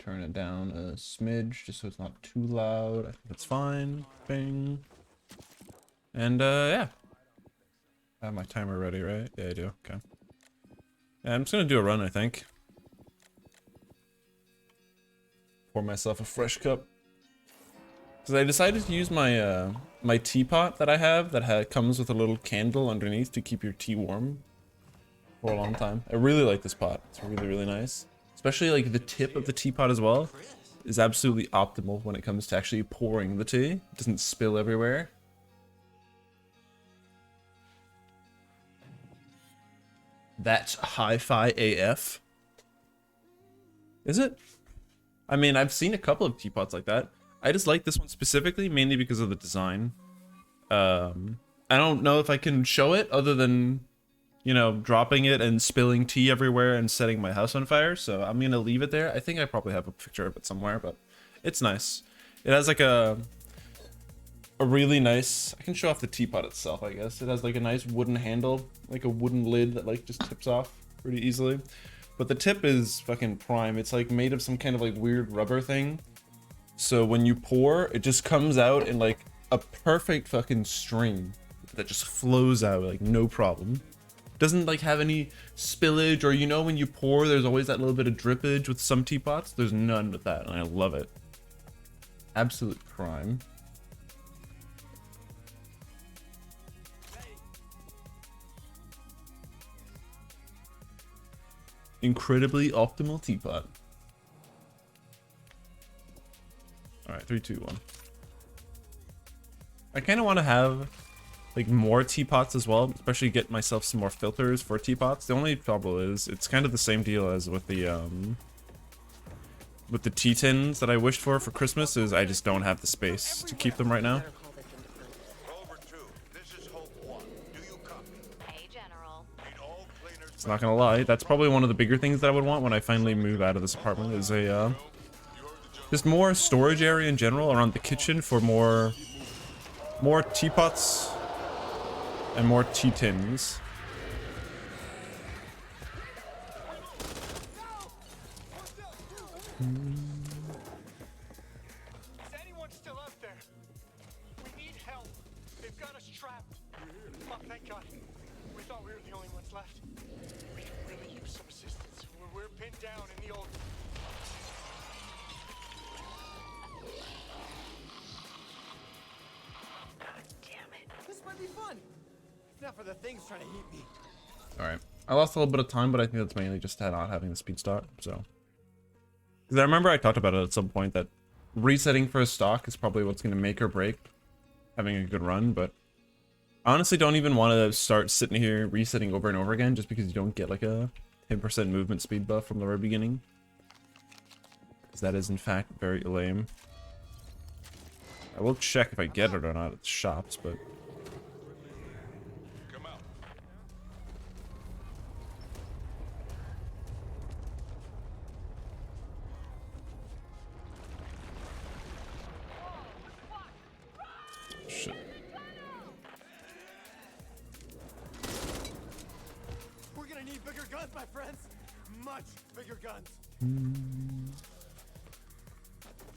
turn it down a smidge just so it's not too loud. I think that's fine. Bing. And yeah. I have my timer ready, right? Yeah, I do. Okay. Yeah, I'm just gonna do a run, I think. Pour myself a fresh cup. Because I decided to use my my teapot that I have that comes with a little candle underneath to keep your tea warm for a long time. I really like this pot. It's really, really nice. Especially like the tip of the teapot as well is absolutely optimal when it comes to actually pouring the tea. It doesn't spill everywhere. That's hi-fi AF. Is it? I mean, I've seen a couple of teapots like that. I just like this one specifically, mainly because of the design. I don't know if I can show it other than, you know, dropping it and spilling tea everywhere and setting my house on fire, so I'm gonna leave it there. I think I probably have a picture of it somewhere, but it's nice. It has like a really nice, I can show off the teapot itself, I guess. It has like a nice wooden handle, like a wooden lid that like just tips off pretty easily. But the tip is fucking prime. It's like made of some kind of like weird rubber thing. So when you pour, it just comes out in like a perfect fucking stream that just flows out like no problem. Doesn't like have any spillage, or you know when you pour there's always that little bit of drippage with some teapots. There's none with that, and I love it. Absolute prime. Incredibly optimal teapot. Alright, 3, 2, 1. I kind of want to have like more teapots as well, especially get myself some more filters for teapots. The only trouble is it's kind of the same deal as with the tea tins that I wished for Christmas, is I just don't have the space to keep them right now. It's not gonna lie, that's probably one of the bigger things that I would want when I finally move out of this apartment, is a just more storage area in general around the kitchen for more teapots and more tea tins. Is anyone still out there? We need help. They've got us trapped. Oh, thank God. We thought we were the only ones left. We could really use some assistance. We're pinned down in the old... God damn it. This might be fun. It's not for the things trying to eat me. Alright. I lost a little bit of time, but I think that's mainly just not having the speed stock, so. Because I remember I talked about it at some point that resetting for a stock is probably what's going to make or break having a good run, but I honestly don't even want to start sitting here resetting over and over again just because you don't get like a 10% movement speed buff from the very beginning. Because that is in fact very lame. I will check if I get it or not at the shops, but... Shit. We're gonna need bigger guns, my friends. Much bigger guns.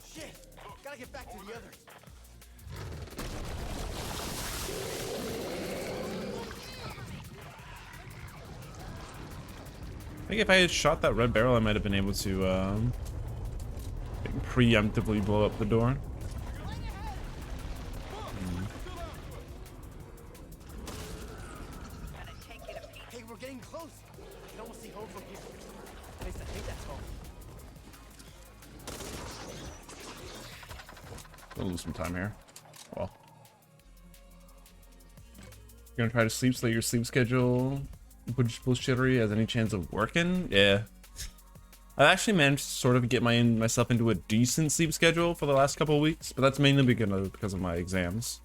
Shit. Gotta get back to the others. I think if I had shot that red barrel, I might have been able to preemptively blow up the door. Hey, we're getting close. I can almost see home from here. At least I think that's home. We'll lose some time here. Well. You're gonna try to sleep so that your sleep schedule bullshittery has any chance of working? Yeah. I've actually managed to sort of get myself into a decent sleep schedule for the last couple of weeks, but that's mainly because of my exams.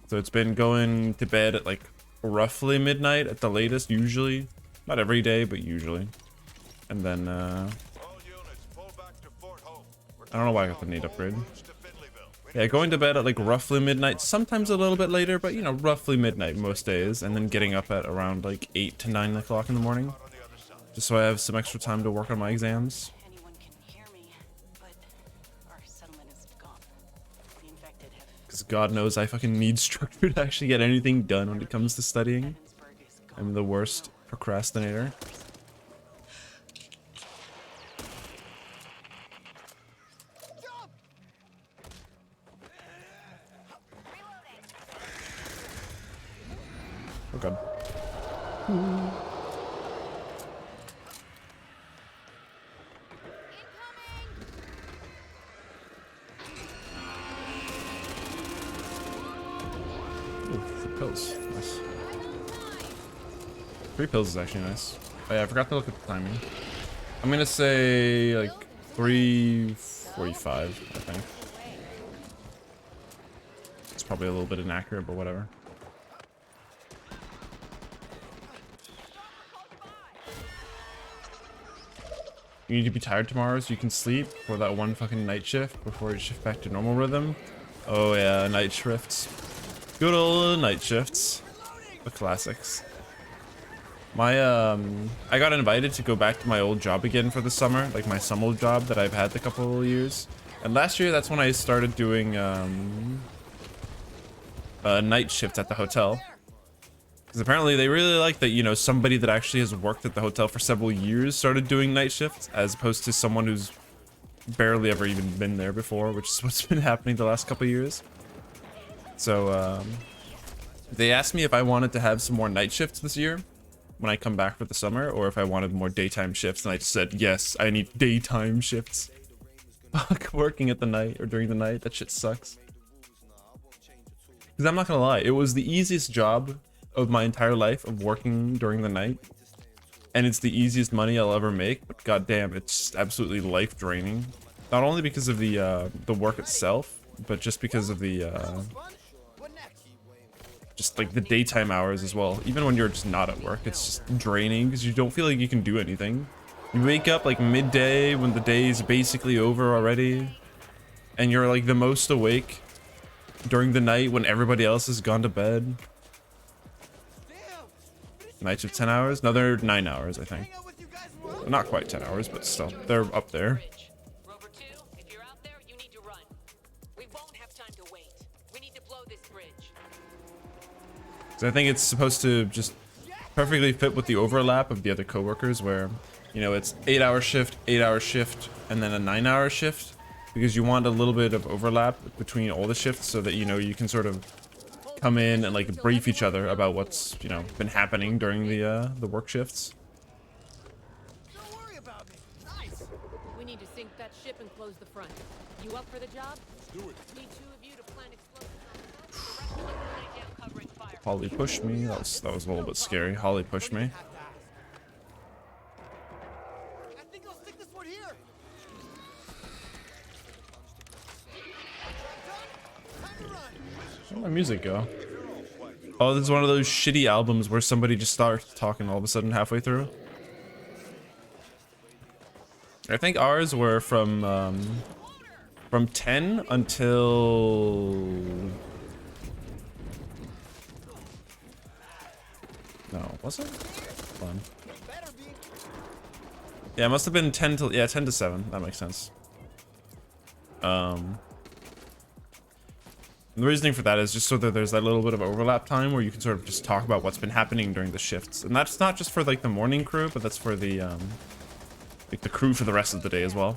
So it's been going to bed at like roughly midnight at the latest, usually. Not every day, but usually. And then, I don't know why I got the need upgrade. Yeah, going to bed at like roughly midnight, sometimes a little bit later, but you know, roughly midnight most days, and then getting up at around like 8 to 9 o'clock in the morning. Just so I have some extra time to work on my exams. God knows I fucking need structure to actually get anything done when it comes to studying. I'm the worst procrastinator. Oh god. Ooh, 3 pills. Nice. 3 pills is actually nice. Oh yeah, I forgot to look at the timing. I'm gonna say like 3:45, I think. It's probably a little bit inaccurate, but whatever. You need to be tired tomorrow so you can sleep for that one fucking night shift before you shift back to normal rhythm. Oh yeah, night shifts. Good old night shifts. The classics. My I got invited to go back to my old job again for the summer, like my summer job that I've had the couple of years. And last year, that's when I started doing night shift at the hotel. Because apparently they really like that, you know, somebody that actually has worked at the hotel for several years started doing night shifts, as opposed to someone who's barely ever even been there before, which is what's been happening the last couple of years. So they asked me if I wanted to have some more night shifts this year when I come back for the summer, or if I wanted more daytime shifts, and I just said yes, I need daytime shifts. Fuck working at the night or during the night, that shit sucks. Because I'm not gonna lie, it was the easiest job of my entire life of working during the night, and it's the easiest money I'll ever make, but goddamn, it's absolutely life draining. Not only because of the work itself, but just because of the just like the daytime hours as well. Even when you're just not at work, it's just draining because you don't feel like you can do anything. You wake up like midday when the day is basically over already, and you're like the most awake during the night when everybody else has gone to bed. Nights of 10 hours? No, they're 9 hours, I think. Not quite 10 hours, but still, they're up there. Rover 2, if you're out there, you need to run. We won't have time to wait. We need to blow this bridge. So I think it's supposed to just perfectly fit with the overlap of the other coworkers, where, you know, it's 8-hour shift, 8-hour shift, and then a 9-hour shift, because you want a little bit of overlap between all the shifts so that, you know, you can sort of come in and like brief each other about what's, you know, been happening during the work shifts. Don't worry about me. Nice. We need to sink that ship and close the front. You up for the job? Let's do it. Need 2 of you to plant explosives on the front. The rest of us will lay down covering fire. Holly pushed me. That was a little bit scary. Holly pushed me. I think I'll stick this one here. Time to run. Where'd my music go? Oh, this is one of those shitty albums where somebody just starts talking all of a sudden halfway through. I think ours were from 10 until... No, was it? Hold on. Better be. Yeah, it must have been 10 to 10 to 7. That makes sense. And the reasoning for that is just so that there's that little bit of overlap time where you can sort of just talk about what's been happening during the shifts. And that's not just for like the morning crew, but that's for the like the crew for the rest of the day as well.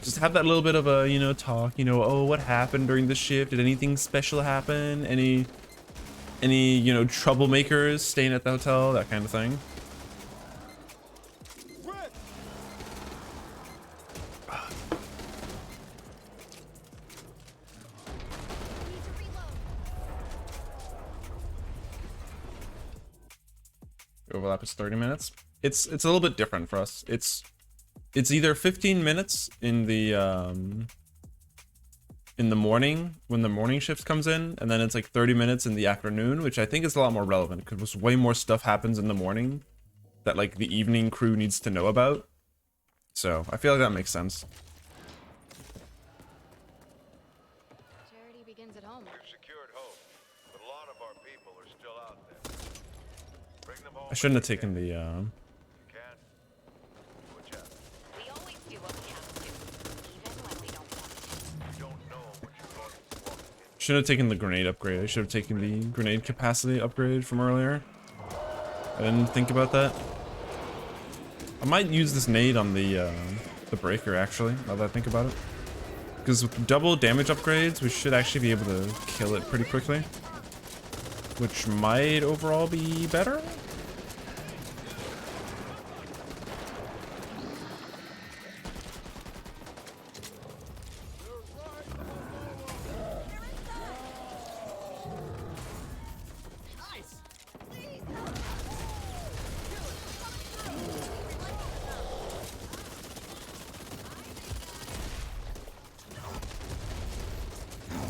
Just have that little bit of a, you know, talk, you know, oh, what happened during the shift? Did anything special happen? Any, you know, troublemakers staying at the hotel? That kind of thing. Red. Overlap is 30 minutes. It's a little bit different for us. It's either 15 minutes in the morning when the morning shift comes in, and then it's like 30 minutes in the afternoon, which I think is a lot more relevant because way more stuff happens in the morning that like the evening crew needs to know about. So I feel like that makes sense. Charity begins at home. We've secured hope, but a lot of our people are still out there. Bring them home. I shouldn't have taken the You can. What you have. We always do what we have to, even when we don't want to. You don't know what you're going to walk into. Should have taken the grenade upgrade. I should have taken the grenade capacity upgrade from earlier. I didn't think about that. I might use this nade on the breaker actually, now that I think about it. Because with double damage upgrades, we should actually be able to kill it pretty quickly. Which might overall be better?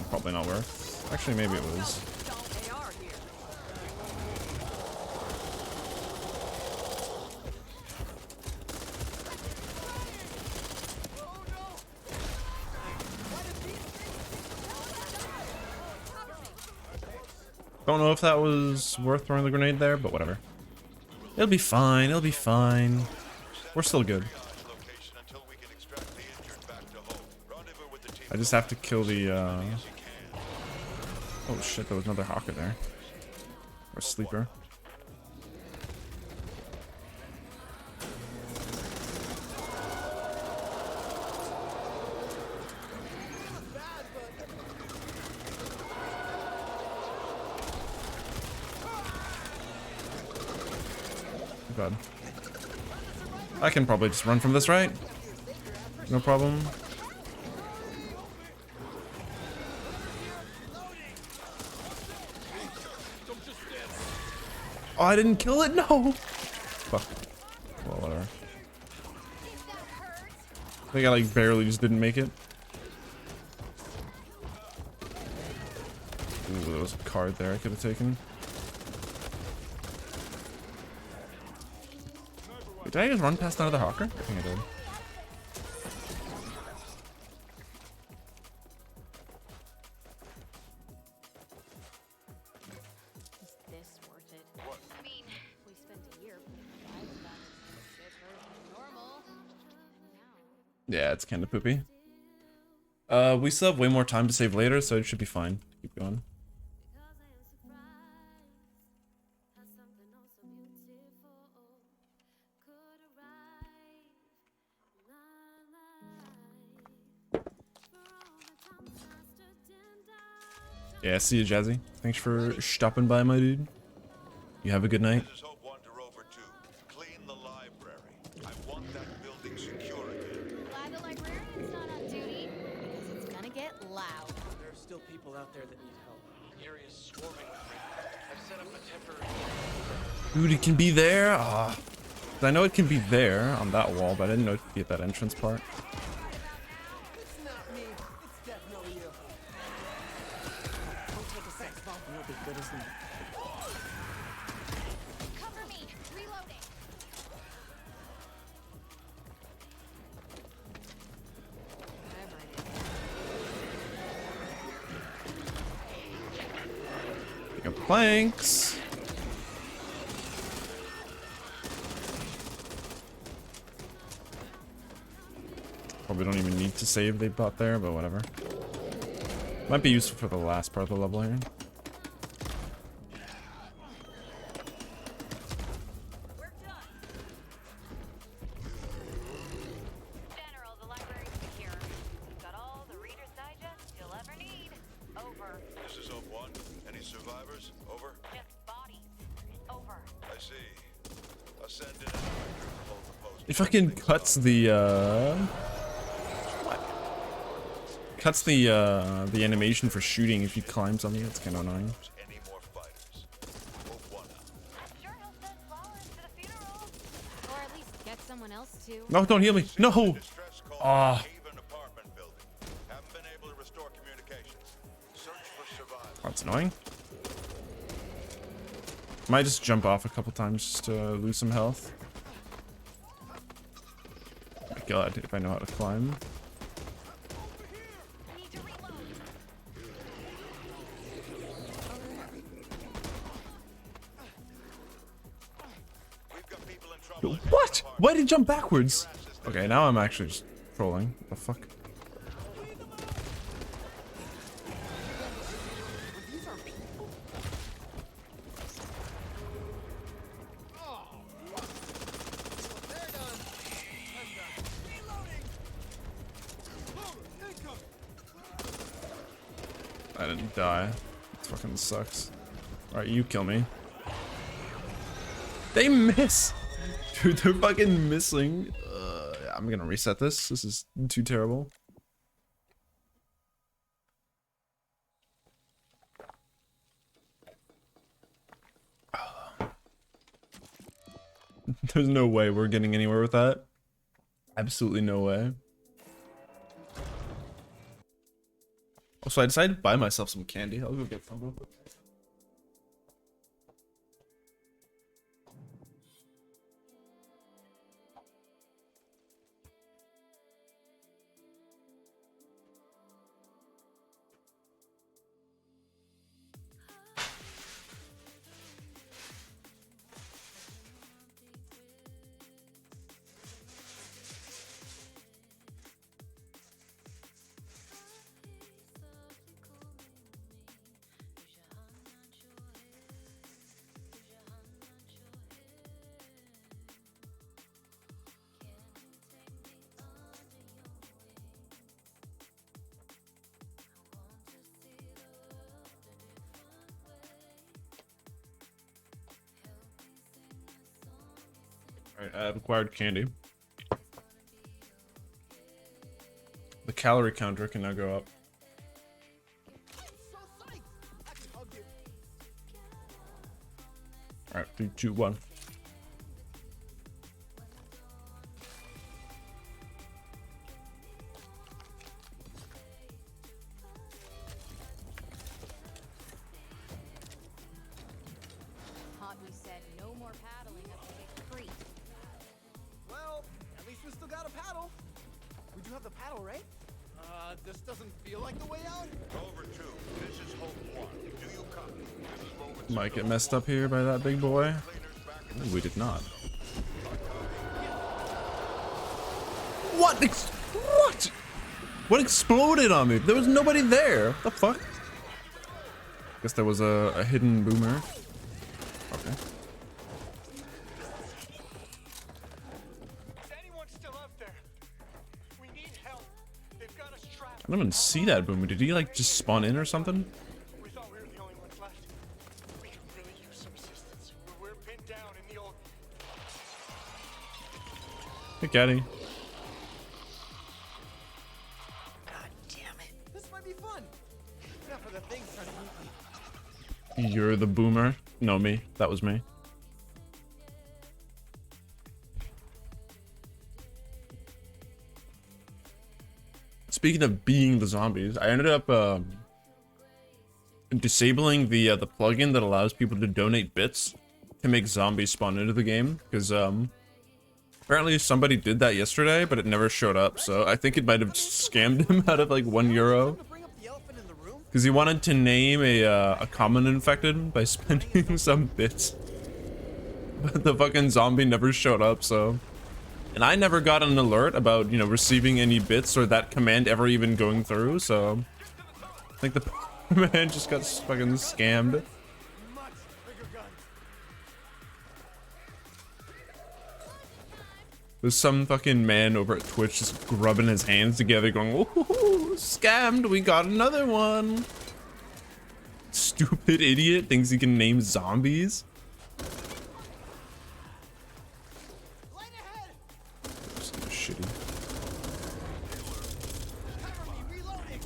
Probably not worth. Actually, maybe it was. Don't know if that was worth throwing the grenade there, but whatever. It'll be fine, it'll be fine. We're still good. I just have to kill the, oh shit, there was another Hawker there. Or Sleeper. God. I can probably just run from this, right? No problem. Oh, I didn't kill it? No! Fuck. Well, whatever. I think I like barely just didn't make it. Ooh, there was a card there I could have taken. Wait, did I just run past another Hawker? I think I did. Is this worth it? I mean, we spent a year playing the shit version of normal. Now. Yeah, it's kind of poopy. We still have way more time to save later, so it should be fine. Keep going. Yeah, see you, Jazzy. Thanks for stopping by, my dude. You have a good night. This is Hope 1 to Rover 2. Clean the library. I want that building secure again. Glad the librarian's not on duty, because it's gonna get loud. There are still people out there that need help. The area's swarming with me. I've set up a temporary. Dude, it can be there? Ah. I know it can be there on that wall, but I didn't know it could be at that entrance part. It's not me. It's definitely you. Don't take a sex bomb. You'll be good as new. Cover me! Reloading! Pick up planks. Probably don't even need to save they bought there, but whatever. Might be useful for the last part of the level here. General, the library's secure. We've got all the Reader's Digest you'll ever need. Over. This is Hope 1. Any survivors? Over. Just bodies. Over. I see. Ascend in and hold the post. It fucking cuts the animation for shooting if you climb something. That's kind of annoying. Any more fighters? Hope 1 out. Sure he'll send flowers to the funeral. Or at least get someone else to. No, don't heal me. No. Distress call Ah. Haven apartment building. Haven't been able to restore communications. Search for survivors. That's annoying. Might just jump off a couple times just to lose some health. Oh my god, if I know how to climb. I need to reload. We've got people in trouble. What? Why did he jump backwards? Okay, now I'm actually just trolling. What the fuck? I didn't die. It fucking sucks. Alright, you kill me. They miss! Dude, they're fucking missing. I'm gonna reset this. This is too terrible. There's no way we're getting anywhere with that. Absolutely no way. Also, I decided to buy myself some candy. I'll go get some real quick. Alright, I've acquired candy. The calorie counter can now go up. So psyched. I can hug you. Alright, 3, 2, 1. Hobby said no more paddling up the big creek. Well, at least we still got a paddle. We do have the paddle, right? This doesn't feel like the way out. Over 2. This is Hope 1. Do you copy? This is Roman. Might get messed up here by that big boy. Cleaners back in Ooh, we did not. What? What? What exploded on me? There was nobody there. What the fuck? Guess there was a hidden boomer. Okay. Is anyone still out there? We need help. They've got us trapped. I don't even see that boomer. Did he like just spawn in or something? We thought we were the only ones left. We could really use some assistance. We're pinned down in the old. Hey, Caddy. God damn it. This might be fun. Not for the things trying to meet me. You're the boomer. No, me. That was me. Speaking of being the zombies, I ended up disabling the plugin that allows people to donate bits to make zombies spawn into the game, because apparently somebody did that yesterday, but it never showed up. So I think it might have scammed him out of like €1 To bring up the elephant in the room. because he wanted to name a common infected by spending some bits. But the fucking zombie never showed up, so. And I never got an alert about, you know, receiving any bits or that command ever even going through, so. I think the man just got fucking scammed. Much bigger guns. There's some fucking man over at Twitch just grubbing his hands together going, ooh, scammed, we got another one. Stupid idiot thinks he can name zombies. Light ahead. So shitty. Cover me. Reloading.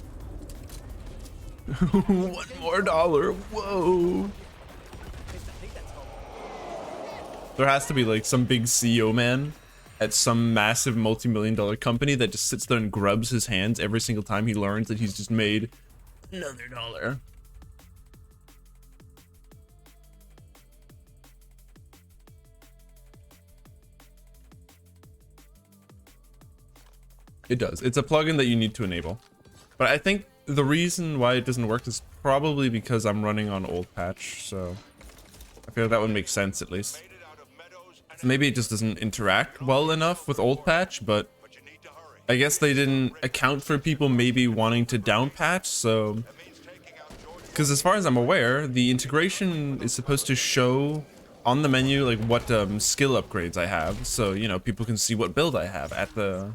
One more dollar, whoa. I think that's all. There has to be like some big CEO man at some massive multi-million-dollar company that just sits there and grubs his hands every single time he learns that he's just made another dollar. It does. It's a plugin that you need to enable. But I think the reason why it doesn't work is probably because I'm running on old patch, so I feel like that would make sense at least. Made it out of meadows and So maybe it just doesn't interact well enough with old patch, but but you need to hurry. I guess they didn't account for people maybe wanting to down patch, so That means taking out George. because as far as I'm aware, the integration is supposed to show on the menu like what skill upgrades I have, so you know people can see what build I have at the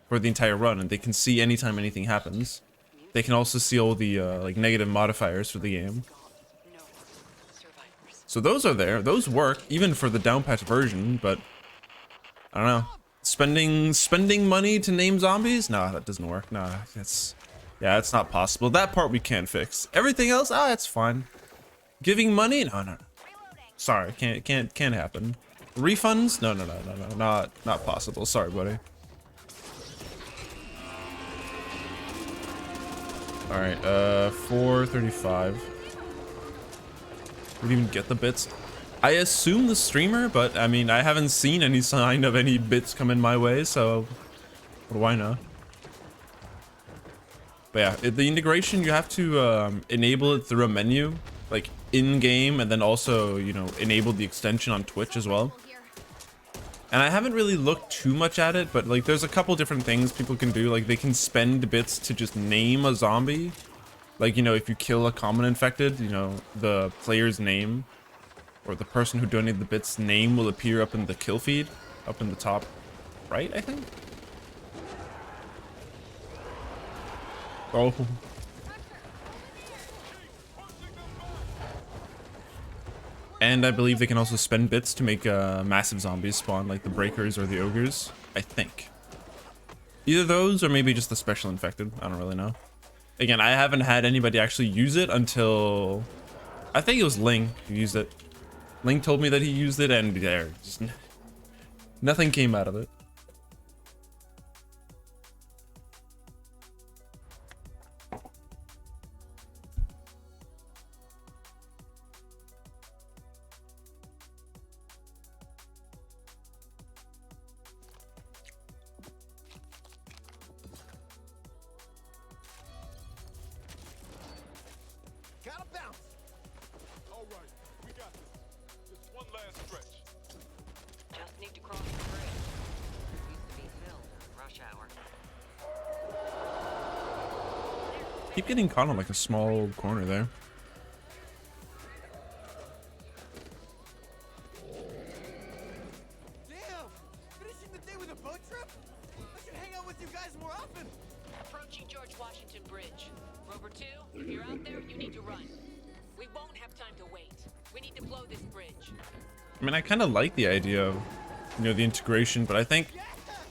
for the entire run, and they can see anytime anything happens. they can also see all the like negative modifiers for the game. No survivors. So those are there. Those work even for the downpatch version, but I don't know. Spending money to name zombies? Nah, that doesn't work. Nah, it's not possible. That part we can't fix. Everything else, it's fine. Giving money? No. Sorry, can't happen. Refunds? No, not possible. Sorry, buddy. All right, 435. We didn't even get the bits. I assume the streamer, but I mean, I haven't seen any sign of any bits coming my way, so what do I know? But yeah, the integration, you have to enable it through a menu, like in-game, and then also, you know, enable the extension on Twitch as well. And I haven't really looked too much at it, but like there's a couple different things people can do. Like they can spend bits to just name a zombie. Like, you know, if you kill a common infected, you know, the player's name or the person who donated the bits name will appear up in the kill feed, up in the top right, I think. Oh. And I believe they can also spend bits to make massive zombies spawn, like the breakers or the ogres, I think. Either those or maybe just the special infected, I don't really know. Again, I haven't had anybody actually use it until, I think it was Ling who used it. Ling told me that he used it and there, just nothing came out of it. Gotta bounce. All right, we got this. Just one last stretch. Just need to cross the bridge. Used to be filled in rush hour. Keep getting caught on like a small corner there. Damn! Finishing the day with a boat trip? I should hang out with you guys more often. Approaching George Washington Bridge. Rover 2, if you're out there, you need to run. We won't have time to wait. We need to blow this bridge. I mean, I kind of like the idea of, you know, the integration, but I think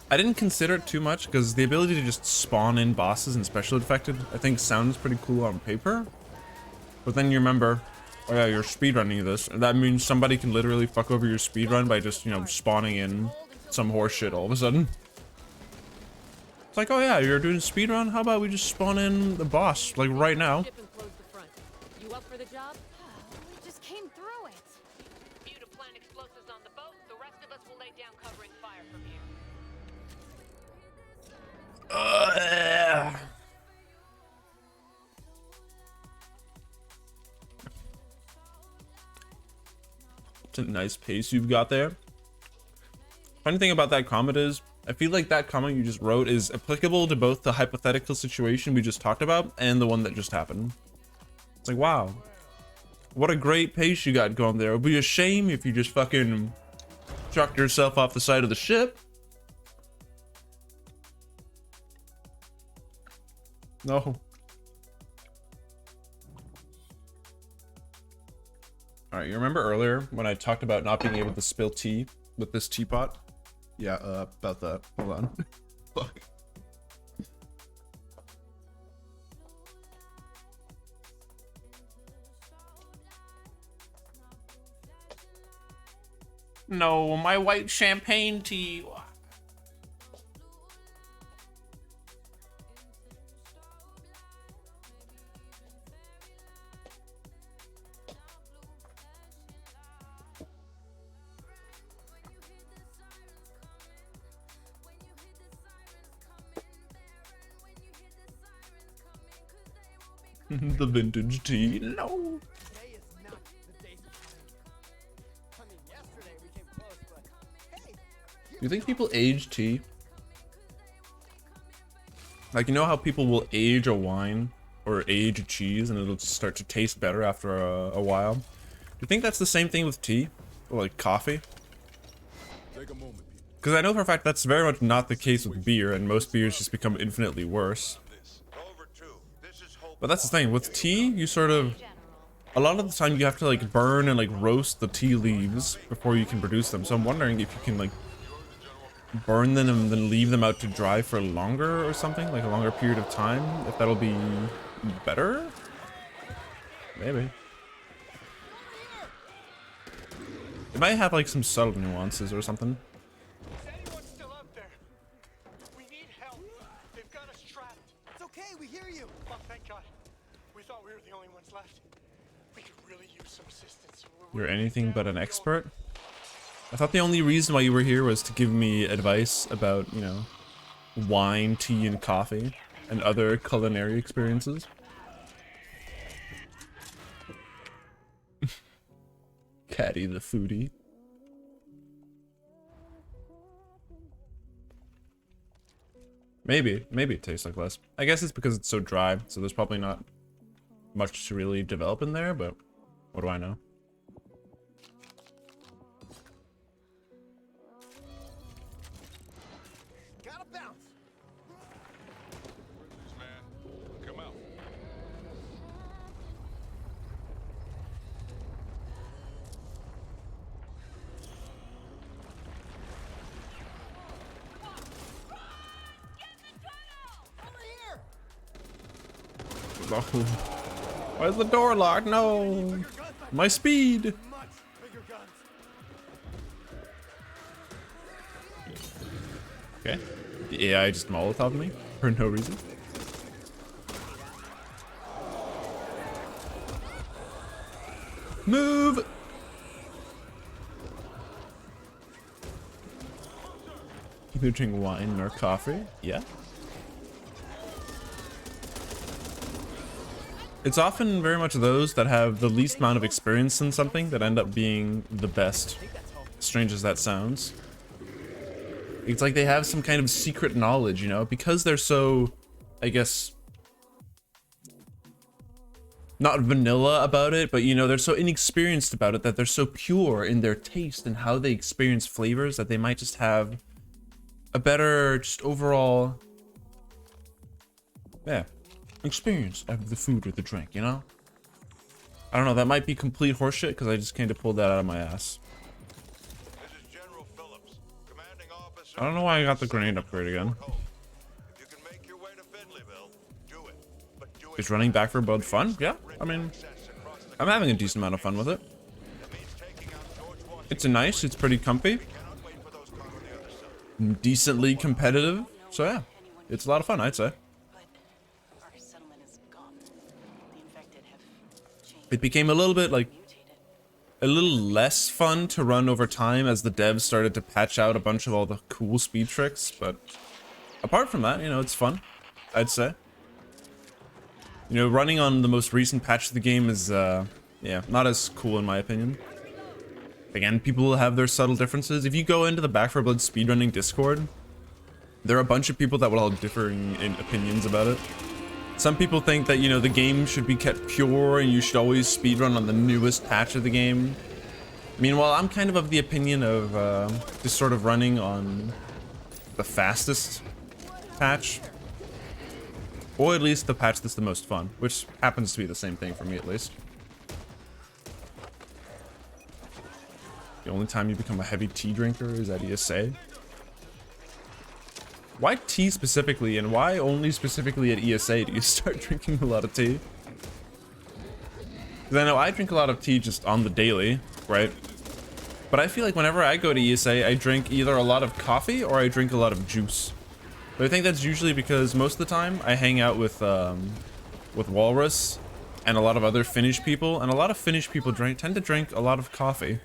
I didn't consider it too much because the ability to just spawn in bosses and special infected, I think sounds pretty cool on paper. But then you remember, oh yeah, you're speedrunning this, and that means somebody can literally fuck over your speedrun by just, you know, spawning in some horse shit all of a sudden. It's like, oh yeah, you're doing a speedrun? How about we just spawn in the boss, like right now? Ship and close the front. You up for the job? We just came through it. You to plant explosives on the boat. The rest of us will lay down covering fire from here. It's a nice pace you've got there. Funny thing about that comment is, I feel like that comment you just wrote is applicable to both the hypothetical situation we just talked about and the one that just happened. It's like, wow. What a great pace you got going there. It would be a shame if you just fucking chucked yourself off the side of the ship. No. Alright, you remember earlier when I talked about not being able to spill tea with this teapot? Yeah, about that. Hold on. Fuck. No, my white champagne tea. The vintage tea. No. Today is not the day for time. I mean, yesterday we came close, but hey. Do you think people age tea? Like, you know how people will age a wine or age a cheese and it'll start to taste better after a while? Do you think that's the same thing with tea? Or like coffee? Take a moment, people. Because I know for a fact that's very much not the case with beer, and most beers just become infinitely worse. This. Over 2. This But that's the thing, with tea, you sort of, a lot of the time you have to like burn and like roast the tea leaves before you can produce them. So I'm wondering if you can like burn them and then leave them out to dry for longer or something, like a longer period of time, if that'll be better? Maybe. It might have like some subtle nuances or something. Is anyone still out there? We need help. They've got us trapped. It's okay, we hear you. Oh, thank God. We thought we were the only ones left. We could really use some assistance. You're anything but an expert? I thought the only reason why you were here was to give me advice about, you know, wine, tea, and coffee, and other culinary experiences. Caddy the foodie. Maybe it tastes like less. I guess it's because it's so dry, so there's probably not much to really develop in there, but what do I know? Gotta bounce. Man, come out. Over here. Why is the door locked? No! My speed! Much bigger guns. Okay. The AI just Molotov me for no reason. Move! Either drink wine or coffee. Yeah. It's often very much those that have the least amount of experience in something that end up being the best. Strange as that sounds. It's like they have some kind of secret knowledge, you know, because they're so, I guess, not vanilla about it, but you know, they're so inexperienced about it that they're so pure in their taste and how they experience flavors that they might just have a better, just overall, yeah, experience of the food or the drink, you know? I don't know, that might be complete horseshit because I just kind of pulled that out of my ass. This is General Phillips, commanding officer. I don't know why I got the grenade upgrade again. If you can make your way to Finleyville, do it. But do it. Is running back for Blood fun? Yeah, I mean, Access across the I'm having a decent amount of fun with it. that means taking out George Washington. It's nice, it's pretty comfy, Cannot wait for those cars on the other side. decently competitive, so yeah, it's a lot of fun, I'd say. But our settlement is gone. The infected have changed. It became a little bit like Mutated. a little less fun to run over time as the devs started to patch out a bunch of all the cool speed tricks, but apart from that, you know, it's fun, I'd say. You know, running on the most recent patch of the game is, yeah, not as cool in my opinion. Again, people will have their subtle differences. If you go into the Back 4 Blood speedrunning Discord, there are a bunch of people that will have differing opinions about it. Some people think that, you know, the game should be kept pure and you should always speedrun on the newest patch of the game. Meanwhile, I'm kind of the opinion of just sort of running on the fastest patch. Or at least the patch that's the most fun, which happens to be the same thing for me at least. The only time you become a heavy tea drinker is at ESA. Why tea specifically, and why only specifically at ESA do you start drinking a lot of tea? Because I know I drink a lot of tea just on the daily, right? But I feel like whenever I go to ESA, I drink either a lot of coffee or I drink a lot of juice. But I think that's usually because most of the time I hang out with Walrus and a lot of other Finnish people, and a lot of Finnish people tend to drink a lot of coffee.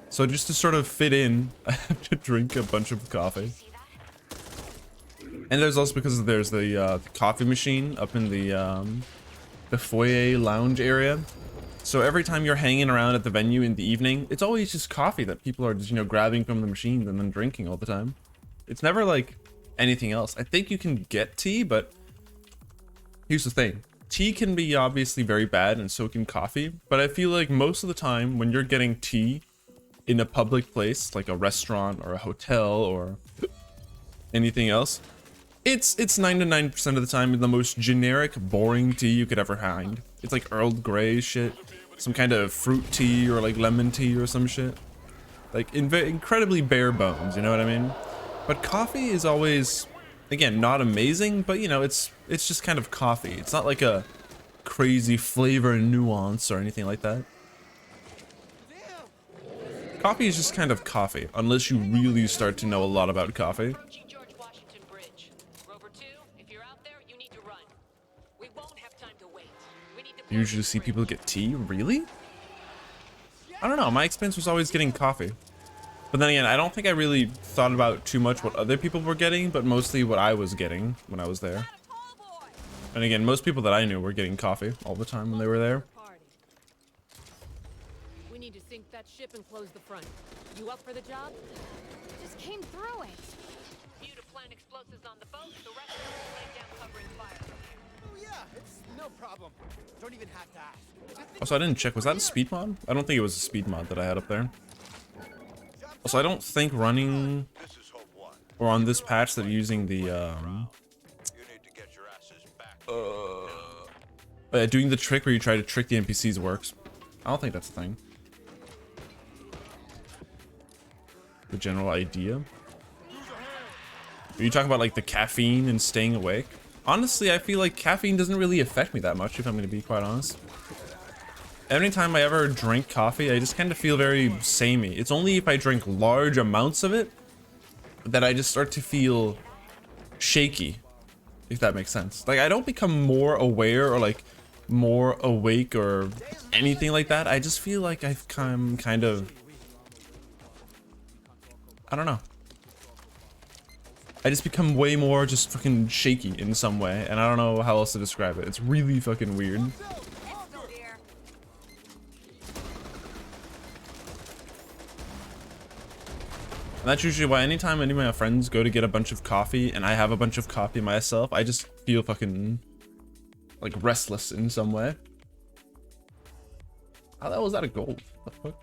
So just to sort of fit in, I have to drink a bunch of coffee. And there's also because there's the coffee machine up in the foyer lounge area. So every time you're hanging around at the venue in the evening, it's always just coffee that people are just, you know, grabbing from the machines and then drinking all the time. It's never like anything else. I think you can get tea, but here's the thing. Tea can be obviously very bad and so can coffee, but I feel like most of the time when you're getting tea in a public place, like a restaurant or a hotel or anything else, It's 99% of the time the most generic, boring tea you could ever find. It's like Earl Grey shit, some kind of fruit tea or like lemon tea or some shit. Like incredibly bare bones, you know what I mean? But coffee is always, again, not amazing, but you know, it's just kind of coffee. It's not like a crazy flavor and nuance or anything like that. Coffee is just kind of coffee, unless you really start to know a lot about coffee. Approaching George Washington Bridge. Rover 2, if you're out there, you need to run. We won't have time to wait. We need to You usually see people get tea? Really? I don't know, my experience was always getting coffee. But then again, I don't think I really thought about too much what other people were getting, but mostly what I was getting when I was there. And again, most people that I knew were getting coffee all the time when they were there. We need to sink that ship and close the front. You up for the job? Just came through it. You to plant explosives on the boat, the rest of us will lay down covering fire. Oh yeah, it's no problem. Don't even have to ask. Also, I didn't check, was that a speed mod? I don't think it was a speed mod that I had up there. Also, I don't think running, This is Hope 1. or on this patch that using the, You need to get your asses back. doing the trick where you try to trick the NPCs works. I don't think that's a thing. The general idea. Are you talking about like the caffeine and staying awake? Honestly, I feel like caffeine doesn't really affect me that much, if I'm going to be quite honest. Every time I ever drink coffee, I just kind of feel very samey. It's only if I drink large amounts of it that I just start to feel shaky, if that makes sense. Like, I don't become more aware or like more awake or anything like that. I just feel like I've come kind of, I don't know. I just become way more just fucking shaky in some way, and I don't know how else to describe it. It's really fucking weird. And that's usually why anytime any of my friends go to get a bunch of coffee and I have a bunch of coffee myself, I just feel fucking like restless in some way. How the hell was that a gold? What the fuck?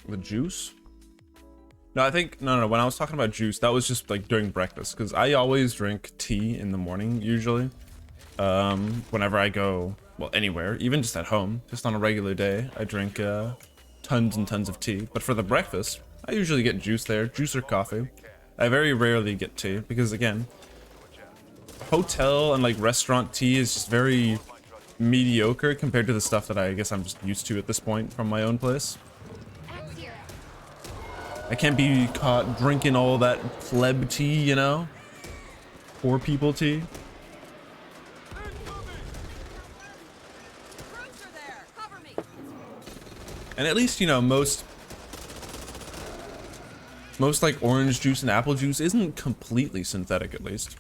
The juice? No, I think, no, when I was talking about juice, that was just like during breakfast, because I always drink tea in the morning, usually. Whenever I go, well, anywhere, even just at home, just on a regular day, I drink tons and tons of tea. But for the breakfast, I usually get juice there, juice or coffee. I very rarely get tea, because again, hotel and like restaurant tea is just very mediocre compared to the stuff that I guess I'm just used to at this point from my own place. I can't be caught drinking all that pleb tea, you know? Poor people tea. And at least, you know, most like orange juice and apple juice isn't completely synthetic, at least.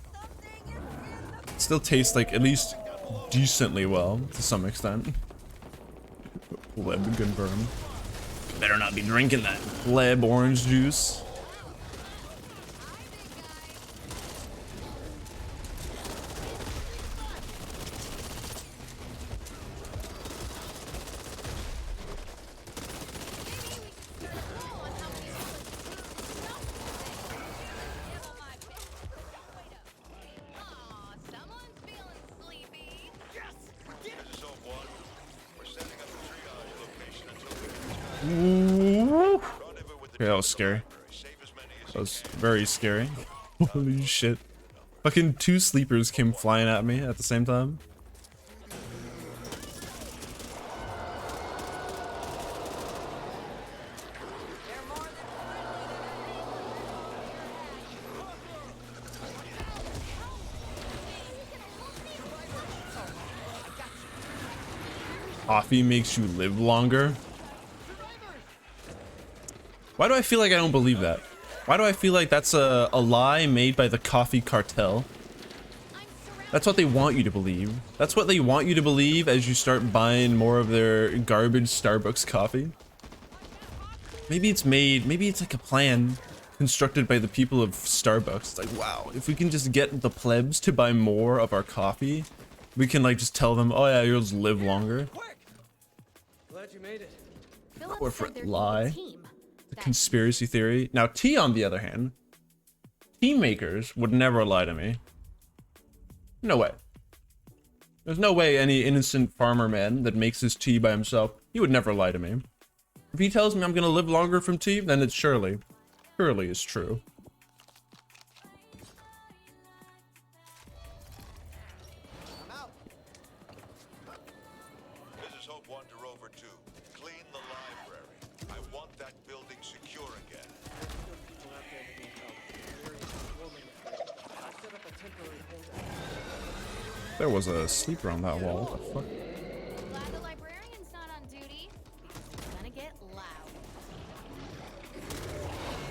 It still tastes like at least decently well, to some extent. Pleb confirmed. Better not be drinking that pleb orange juice. This is Hope 1. We're setting up a triage location until we Ooh. rendezvous with the Okay, that was scary. save as many as That was very scary. Holy shit. Fucking two sleepers came flying at me at the same time. Coffee makes you live longer. Why do I feel like I don't believe that? Why do I feel like that's a lie made by the coffee cartel? That's what they want you to believe. That's what they want you to believe as you start buying more of their garbage Starbucks coffee. Maybe it's like a plan constructed by the people of Starbucks. It's like, wow, if we can just get the plebs to buy more of our coffee, we can like just tell them, oh yeah, you'll just live longer. Glad you made it. Philip Corporate said they're lie. a team. The conspiracy theory. Now, T, on the other hand, tea makers would never lie to me. No way. There's no way any innocent farmer man that makes his tea by himself, he would never lie to me. If he tells me I'm gonna live longer from tea, then it surely is true. I'm out. This is Hope 1 to Rover 2. Clean the library. I want that building secure again. There was a sleeper on that wall. What the fuck? Glad the librarian's not on duty. It's gonna get loud.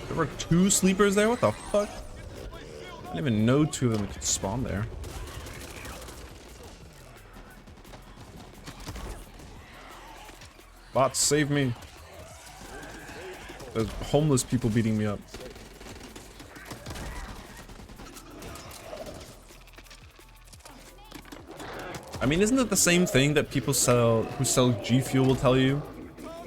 There were 2 sleepers there? What the fuck? I didn't even know 2 of them could spawn there. Bots, save me. There's homeless people beating me up. I mean, isn't it the same thing that people who sell G Fuel will tell you?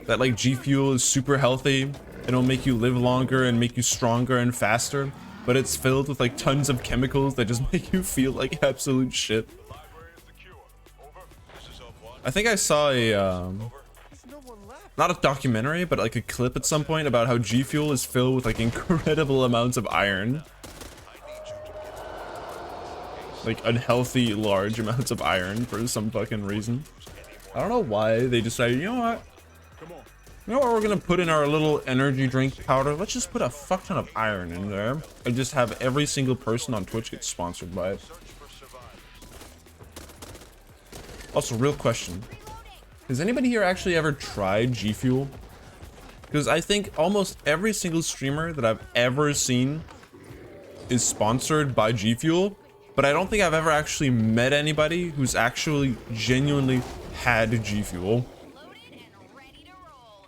That like G Fuel is super healthy, it'll make you live longer and make you stronger and faster, but it's filled with like tons of chemicals that just make you feel like absolute shit. Library is secure. Over. This is Hope 1. I think I saw a, There's no one left. not a documentary, but like a clip at some point about how G Fuel is filled with like incredible amounts of iron. Like unhealthy large amounts of iron for some fucking reason. I don't know why they decided, you know what? You know what we're gonna put in our little energy drink powder? Let's just put a fuck ton of iron in there and just have every single person on Twitch get sponsored by it. Also, real question. Has anybody here actually ever tried G Fuel? Because I think almost every single streamer that I've ever seen is sponsored by G Fuel, but I don't think I've ever actually met anybody who's actually genuinely had G Fuel. Loaded and ready to roll.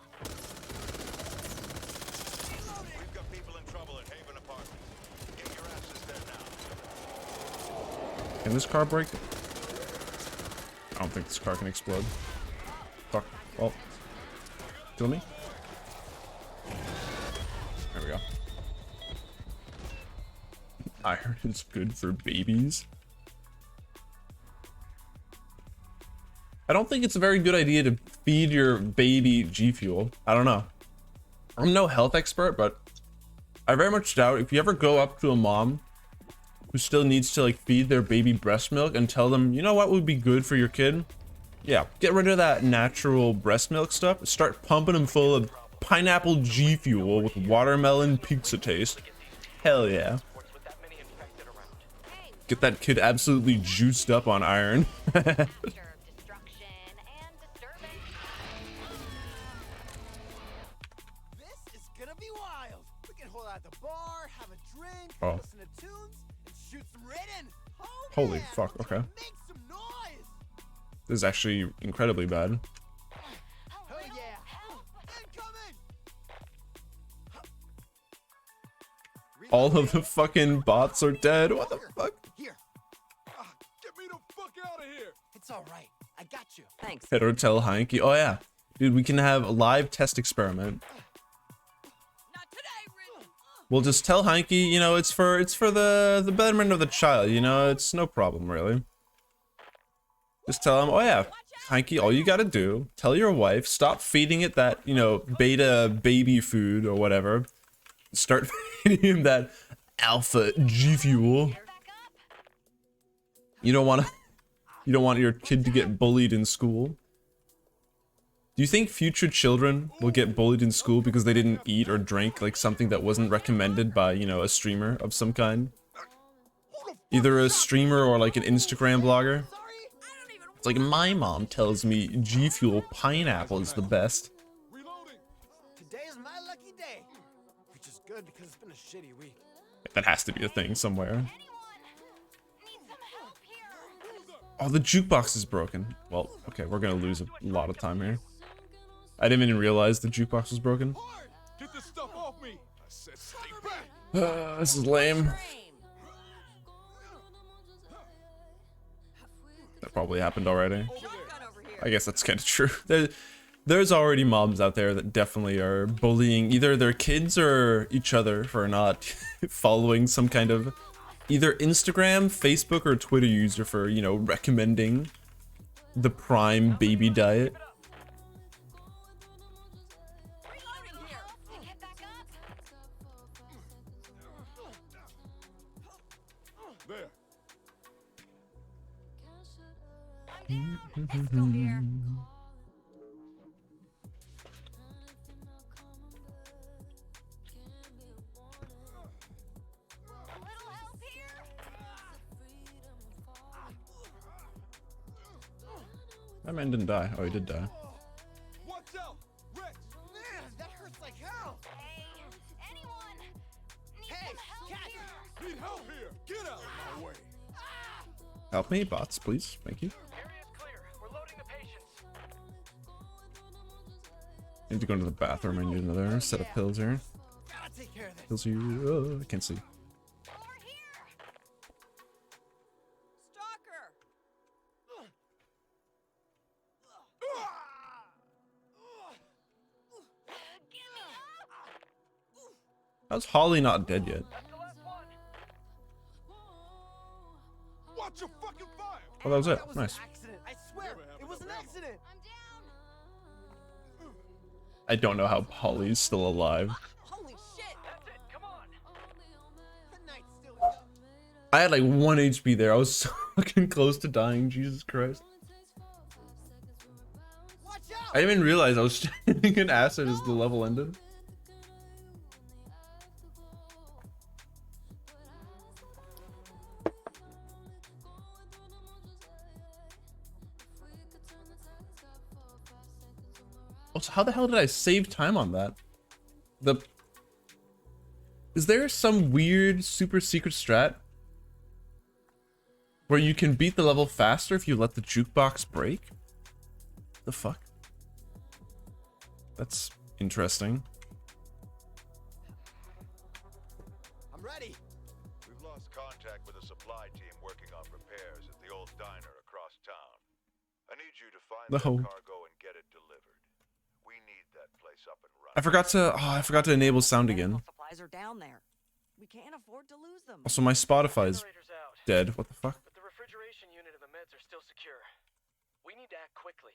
We've got people in trouble at Haven Apartments. Get your asses there now. Can this car break? I don't think this car can explode. Fuck. Well. Kill me? There we go. Iron is good for babies. I don't think it's a very good idea to feed your baby G Fuel. I don't know. I'm no health expert, but I very much doubt if you ever go up to a mom who still needs to like feed their baby breast milk and tell them, you know what would be good for your kid? Yeah, get rid of that natural breast milk stuff. Start pumping them full of pineapple G Fuel with watermelon pizza taste. Hell yeah. Get that kid absolutely juiced up on iron. Destruction and disturbance. This is gonna be wild. We can hold out at the bar, have a drink, Oh. listen to tunes, and shoot some Raiden. Oh, Holy man, fuck, we're okay. gonna Make some noise. This is actually incredibly bad. Oh yeah. Incoming. All of the fucking bots are dead. What the fuck? Here. Get me the fuck out of here! It's all right. I got you. Thanks. Heterotel Heineke. Oh yeah. Dude, we can have a live test experiment. Not today, Ridley. We'll just tell Heineke, you know, it's for the betterment of the child, you know, it's no problem really. Just tell him, oh yeah, Heineke, all you gotta do, tell your wife, stop feeding it that, you know, beta baby food or whatever. Start feeding him that alpha G Fuel. You don't want your kid to get bullied in school. Do you think future children will get bullied in school because they didn't eat or drink like something that wasn't recommended by, you know, a streamer of some kind? Either a streamer or like an Instagram blogger. It's like, my mom tells me G Fuel pineapple is the best. Today is my lucky day, which is good because it's been a shitty week. That has to be a thing somewhere. Anyone need some help here? Oh, the jukebox is broken. Well, okay, we're gonna lose a lot of time here. I didn't even realize the jukebox was broken. Get this stuff off me! I said stay back! This is lame. That probably happened already. I guess that's kind of true. There's already moms out there that definitely are bullying either their kids or each other for not following some kind of either Instagram, Facebook, or Twitter user for, you know, recommending the prime baby diet. There. Pistol here. A little help here? That man didn't die. Oh, he did die. Watch out! Rex! Man, that hurts like hell! Hey, anyone? Need Hey, some help cat! here? Need help here! Get out of my way! Help me, bots, please. Thank you. Area's clear. We're loading the patients. I need to go into the bathroom. I need another set of pills here. Gotta take care of this. Pills here. Oh, I can't see. Over here. Stalker! Give me up. How's Holly not dead yet? That's the last one. Watch your fucking fire! Oh, that was it. That was Nice. an accident. I swear, it was an accident. I'm down. I don't know how Holly's still alive. Holy shit! That's it. Come on. The night's still young. I had like 1 HP there. I was so fucking close to dying. Jesus Christ. Watch out! I didn't even realize I was standing in acid as the level ended. Also, how the hell did I save time on that? Is there some weird super secret strat where you can beat the level faster if you let the jukebox break? The fuck? That's interesting. I'm ready. We've lost contact with a supply team working on repairs at the old diner across town. I need you to find that No. cargo and get it delivered. We need that place up and running. I forgot to enable sound again. Supplies are down there. We can't afford to lose them. Also, my Spotify's Generator's out. dead. What the fuck? But the refrigeration unit and the meds are still secure. We need to act quickly,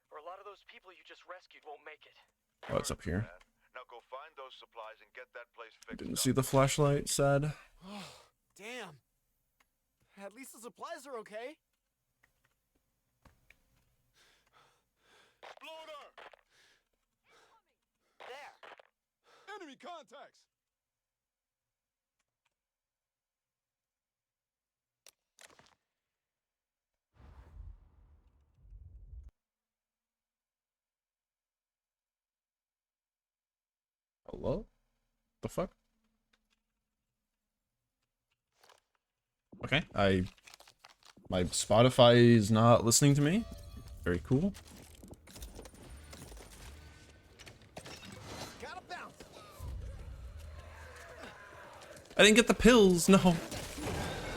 or a lot of those people you just rescued won't make it. Oh, it's up here. Now go find those supplies and get that place fixed. Didn't up. see the flashlight. Sad. Damn. At least the supplies are okay. Exploder! There. Enemy contacts! Hello? The fuck? Okay, my Spotify is not listening to me. Very cool. Gotta bounce! I didn't get the pills, no.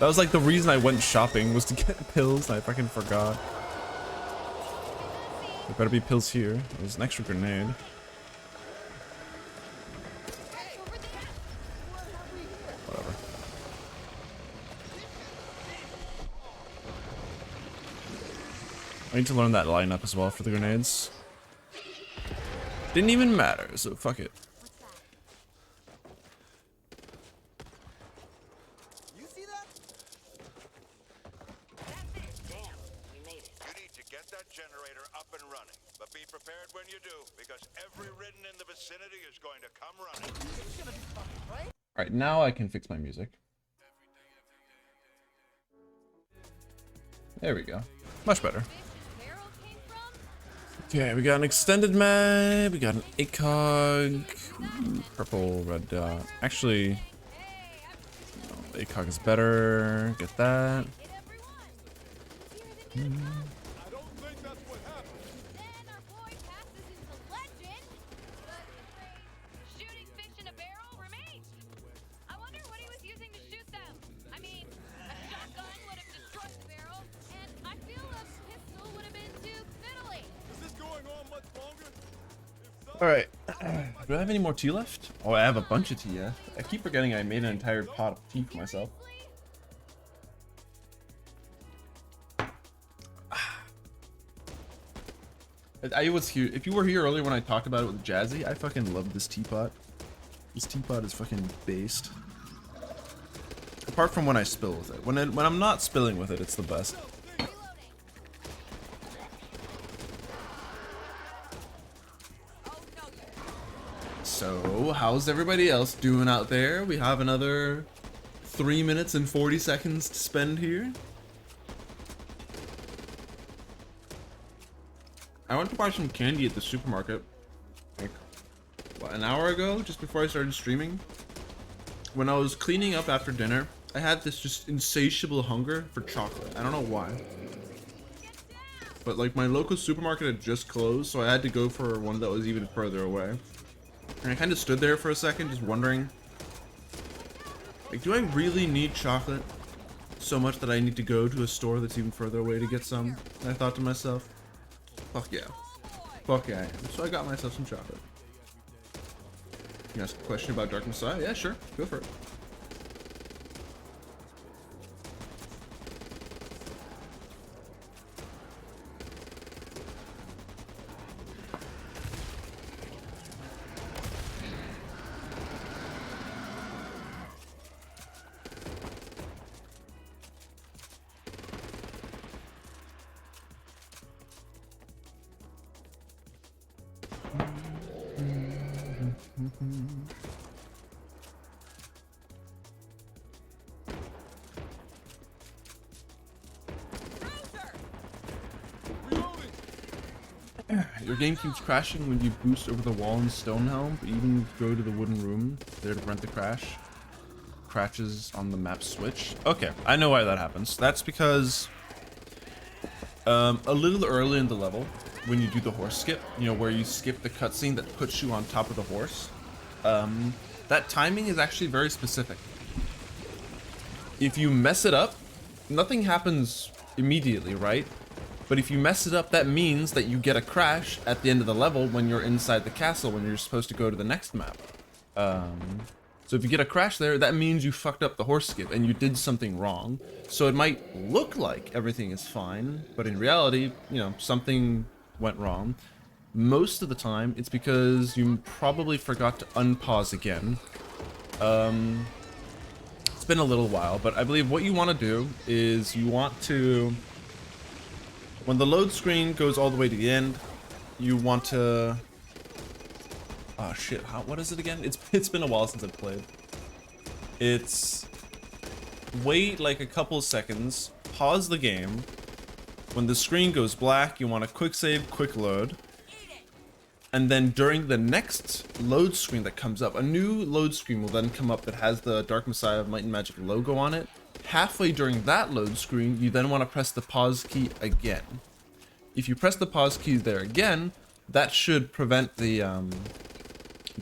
That was like the reason I went shopping was to get pills and I fucking forgot. There better be pills here. There's an extra grenade. Whatever. I need to learn that lineup as well for the grenades. Didn't even matter, so fuck it. You see that? That's it. Damn, we made it. You need to get that generator up and running. But be prepared when you do, because every ridden in the vicinity is going to come running. It's gonna be fine, right? Alright, now I can fix my music. There we go. Much better. Barrel came from? Okay, we got an extended mag, we got an ACOG, ooh, purple, red dot. Actually, no, the ACOG is better. Get that. Hit everyone. I don't think that's what happened. Then our boy passes into legend. But the phrase, shooting fish in a barrel remains. I wonder what he was using to shoot them. I mean, a shotgun would have destroyed the barrel, and I feel a pistol would have been too fiddly. Is this going on much longer? All right. Do I have any more tea left? Oh, I have a bunch of tea. Yeah. I keep forgetting I made an entire pot of tea for myself. I was here. If you were here earlier when I talked about it with Jazzy, I fucking love this teapot. This teapot is fucking based. Apart from when I spill with it. When I'm not spilling with it, it's the best. So, how's everybody else doing out there? We have another 3 minutes and 40 seconds to spend here. I went to buy some candy at the supermarket, like, what, an hour ago, just before I started streaming. When I was cleaning up after dinner, I had this just insatiable hunger for chocolate. I don't know why. But like my local supermarket had just closed, so I had to go for one that was even further away. And I kind of stood there for a second, just wondering, like, do I really need chocolate so much that I need to go to a store that's even further away to get some? And I thought to myself, fuck yeah. Fuck yeah I am. So I got myself some chocolate. You ask a question about Dark Messiah? Yeah, sure. Go for it. Your game keeps crashing when you boost over the wall in Stonehelm, but even go to the wooden room there to prevent the crash. Crashes on the map switch. Okay, I know why that happens. That's because a little early in the level, when you do the horse skip, you know, where you skip the cutscene that puts you on top of the horse, that timing is actually very specific. If you mess it up, nothing happens immediately, right? But if you mess it up, that means that you get a crash at the end of the level when you're inside the castle when you're supposed to go to the next map. So if you get a crash there, that means you fucked up the horse skip and you did something wrong. So it might look like everything is fine, but in reality, you know, something went wrong. Most of the time, it's because you probably forgot to unpause again. It's been a little while, but I believe what you want to do is you want to... When the load screen goes all the way to the end, you want to... Oh shit, what is it again? It's been a while since I've played. It's... Wait like a couple seconds, pause the game. When the screen goes black, you want to quick save, quick load. And then during the next load screen that comes up, a new load screen will then come up that has the Dark Messiah of Might and Magic logo on it. Halfway during that load screen, you then want to press the pause key again. If you press the pause key there again, that should prevent the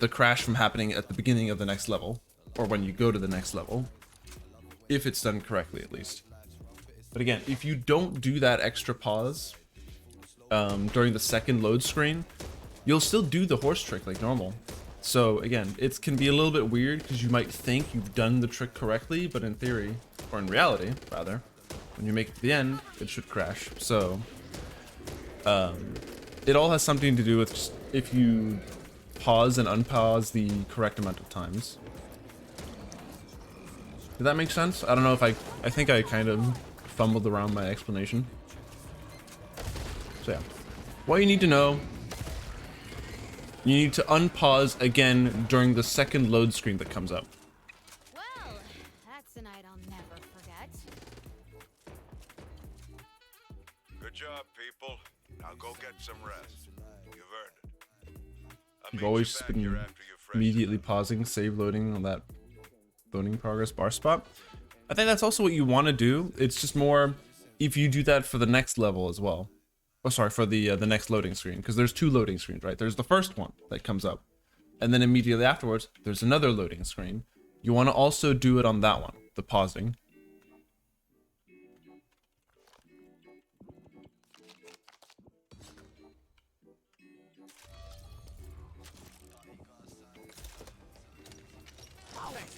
crash from happening at the beginning of the next level, or when you go to the next level, if it's done correctly at least. But again, if you don't do that extra pause during the second load screen, you'll still do the horse trick like normal. So again, it can be a little bit weird because you might think you've done the trick correctly, but in theory, or in reality rather, when you make it to the end, it should crash. So it all has something to do with just if you pause and unpause the correct amount of times. Did that make sense? I don't know if I think I kind of fumbled around my explanation. So yeah, what you need to know, you need to unpause again during the second load screen that comes up. Well, that's a night I'll never forget. Good job, people. Now go get some rest. You've earned it. I'll You've meet always you back been here after you're fresh. immediately pausing, save loading on that loading progress bar spot. I think that's also what you want to do. It's just more if you do that for the next level as well. Oh, sorry, for the next loading screen, because there's two loading screens, right? There's the first one that comes up, and then immediately afterwards, there's another loading screen. You want to also do it on that one, the pausing.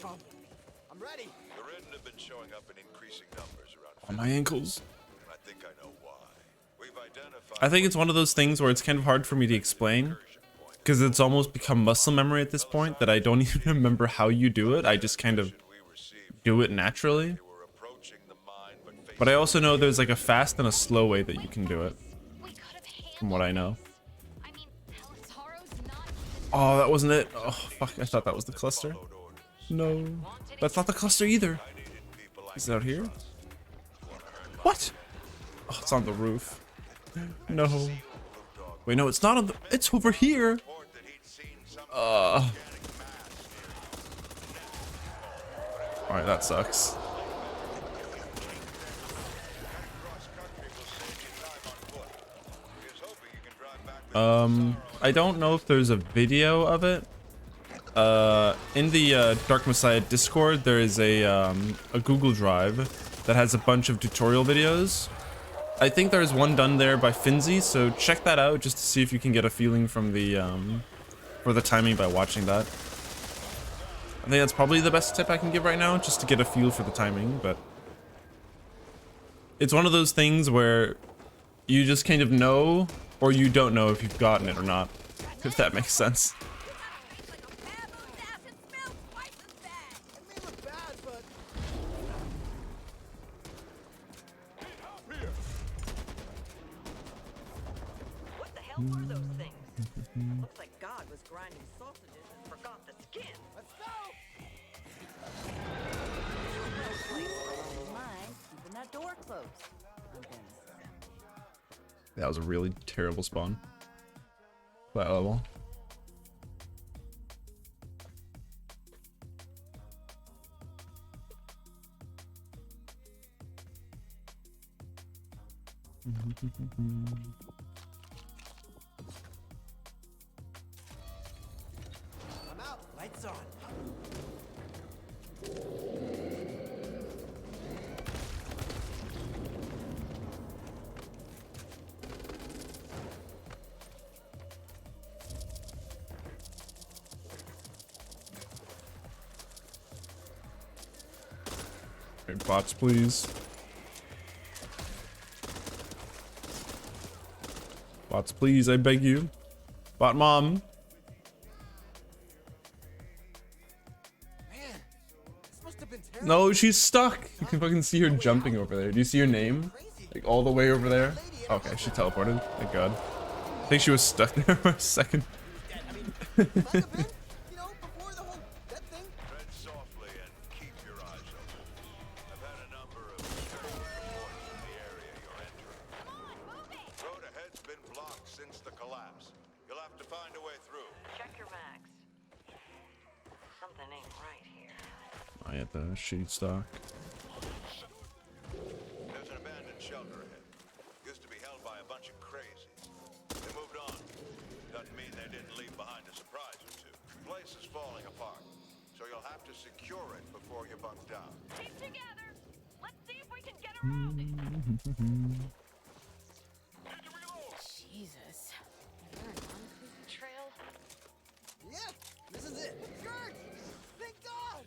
from. I'm ready. The Ridden have been showing up in increasing numbers around. On my ankles. I think I know why. We've identified. I think it's one of those things where it's kind of hard for me to explain, because it's almost become muscle memory at this point that I don't even remember how you do it. I just kind of do it naturally. But I also know there's like a fast and a slow way that you can do it, We could have handled from what I know. I mean, Pelitaro's not Oh, that wasn't it. Oh, fuck. I thought that was the cluster. No. That's not the cluster either. Is it out here? What? Oh, it's on the roof. No. Wait, no, it's not on the... It's over here. Alright, that sucks. I don't know if there's a video of it. In the Dark Messiah Discord, there is a Google Drive that has a bunch of tutorial videos. I think there's one done there by Finzi, so check that out just to see if you can get a feeling from the for the timing by watching that. I think that's probably the best tip I can give right now, just to get a feel for the timing, but it's one of those things where you just kind of know or you don't know if you've gotten it or not, if that makes sense. What the hell were those things? Looks like God was grinding sausages and forgot the skin. Let's go. Mind keeping that door closed. I'm gonna say. That was a really terrible spawn. That level. I'm out. Lights on. Okay, bots, please. Bots, please, I beg you. Bot mom. Man, this must have been terrible. No, she's stuck. You can fucking see her jumping over there. Do you see her name? Like all the way over there? Okay, she teleported. Thank God. I think she was stuck there for a second. Might have been, you know, before the whole dead thing. Tread softly and keep your eyes open. I've had a number of disturbing reports in the area you're entering. Road ahead's been blocked since the collapse. You'll have to find a way through. Check your mags. Something ain't right here. I had the shitty stock. There's an abandoned shelter ahead. Used to be held by a bunch of crazies. They moved on. Doesn't mean they didn't leave behind a surprise or two. Place is falling apart, so you'll have to secure it before you bunk down. Keep together. Let's see if we can get around it. Jesus. Is there an on-creepy trail? Yeah, this is it. George! Thank God!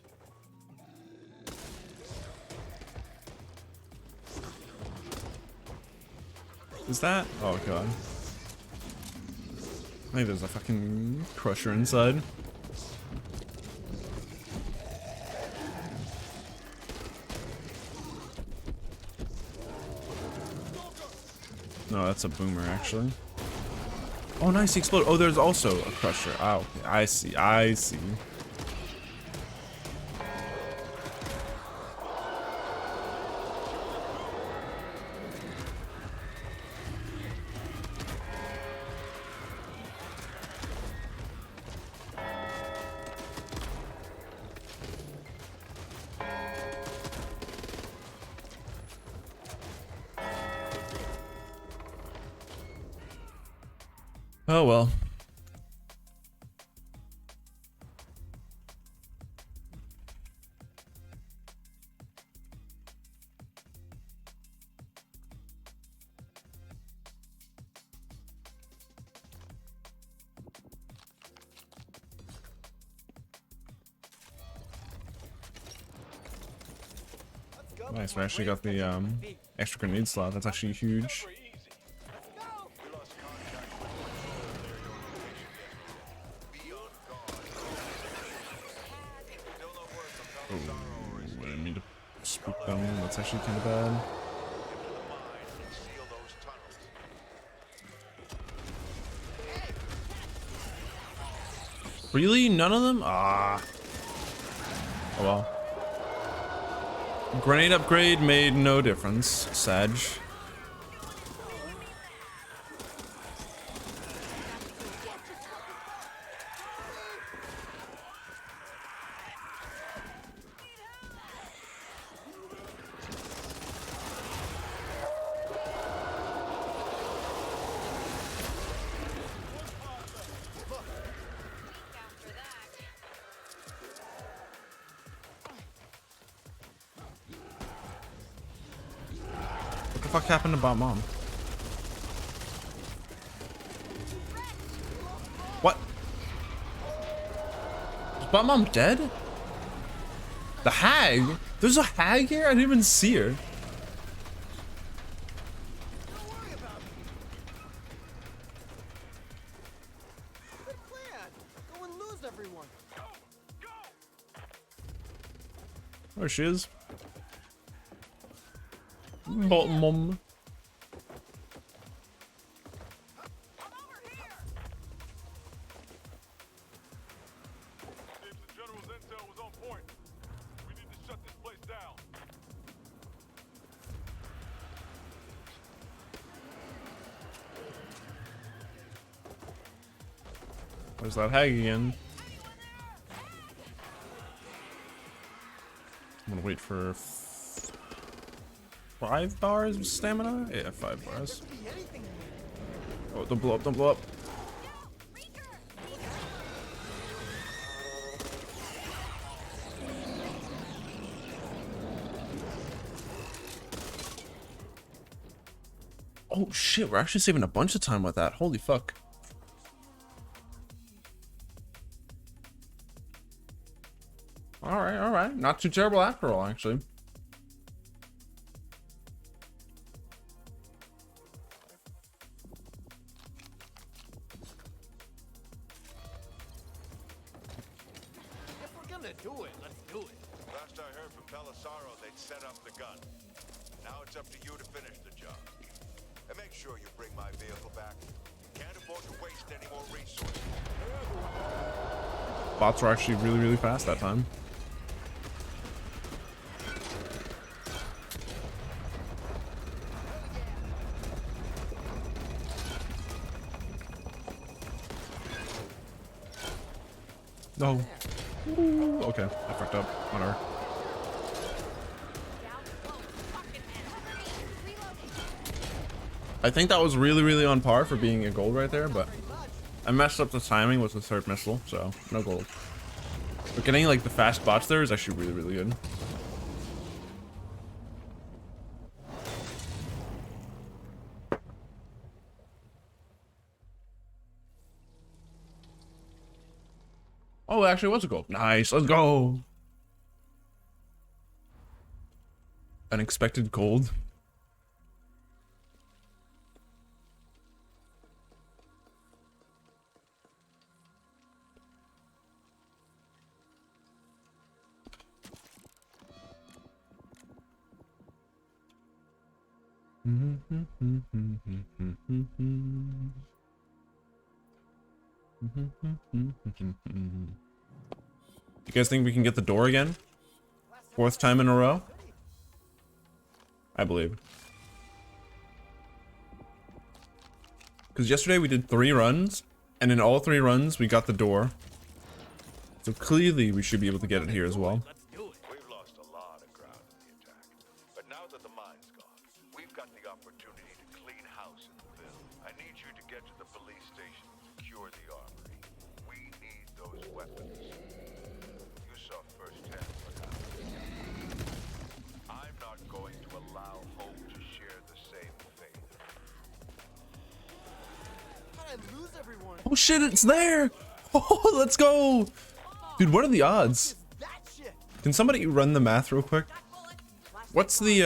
Is that? Oh God. I think there's a fucking crusher inside. No, that's a boomer actually. Oh nice, he exploded. Oh, there's also a crusher. Oh, okay. I see, I see. Oh well. Nice, we actually got the extra grenade slot. That's actually huge. We lost contact with the area location yesterday. Be on guard. Still no word from Palisaro or his I didn't mean to spook them. That's actually kind of bad. into the mine and seal those tunnels. Really? None of them? Ah. Oh well. Grenade upgrade made no difference, Sag. After that, What the fuck happened to Bot Mom? What? Is Bot Mom dead? The hag? There's a hag here? I didn't even see her. Don't worry about it. Good plan. Go and lose everyone. There she is. Bot Mom. Seems the general's intel was on point. We need to shut this place down. There's that hag again. I'm gonna wait for 5 bars of stamina? Yeah, 5 bars. Could be anything in here. Oh, don't blow up, don't blow up. Oh shit, we're actually saving a bunch of time with that. Holy fuck. Alright, alright. Not too terrible after all, actually. If we're gonna do it, let's do it. Last I heard from Palisaro, they'd set up the gun. Now it's up to you to finish the job. And make sure you bring my vehicle back. Can't afford to waste any more resources. Bots were actually really, really fast that time. No. Ooh, okay, I fucked up. Whatever. I think that was really, really on par for being a gold right there, but I messed up the timing with the third missile, so no gold. But getting like the fast bots there is actually really, really good. Oh, it actually was a gold. Nice, let's go. Unexpected gold. You guys think we can get the door again? 4th time in a row? I believe. Because yesterday we did 3 runs, and in all 3 runs we got the door. So clearly we should be able to get it here as well. Let's do it. We've lost a lot of ground in the attack. But now that the mine's gone, we've got the opportunity to clean house in the Ville. I need you to get to the police station and secure the armory. We need those weapons. You saw firsthand what happened. I'm not going to allow Hope to share the same fate. How'd I lose everyone? Oh shit, it's there! Oh, let's go! Dude, what are the odds? That shit. Can somebody run the math real quick? What's the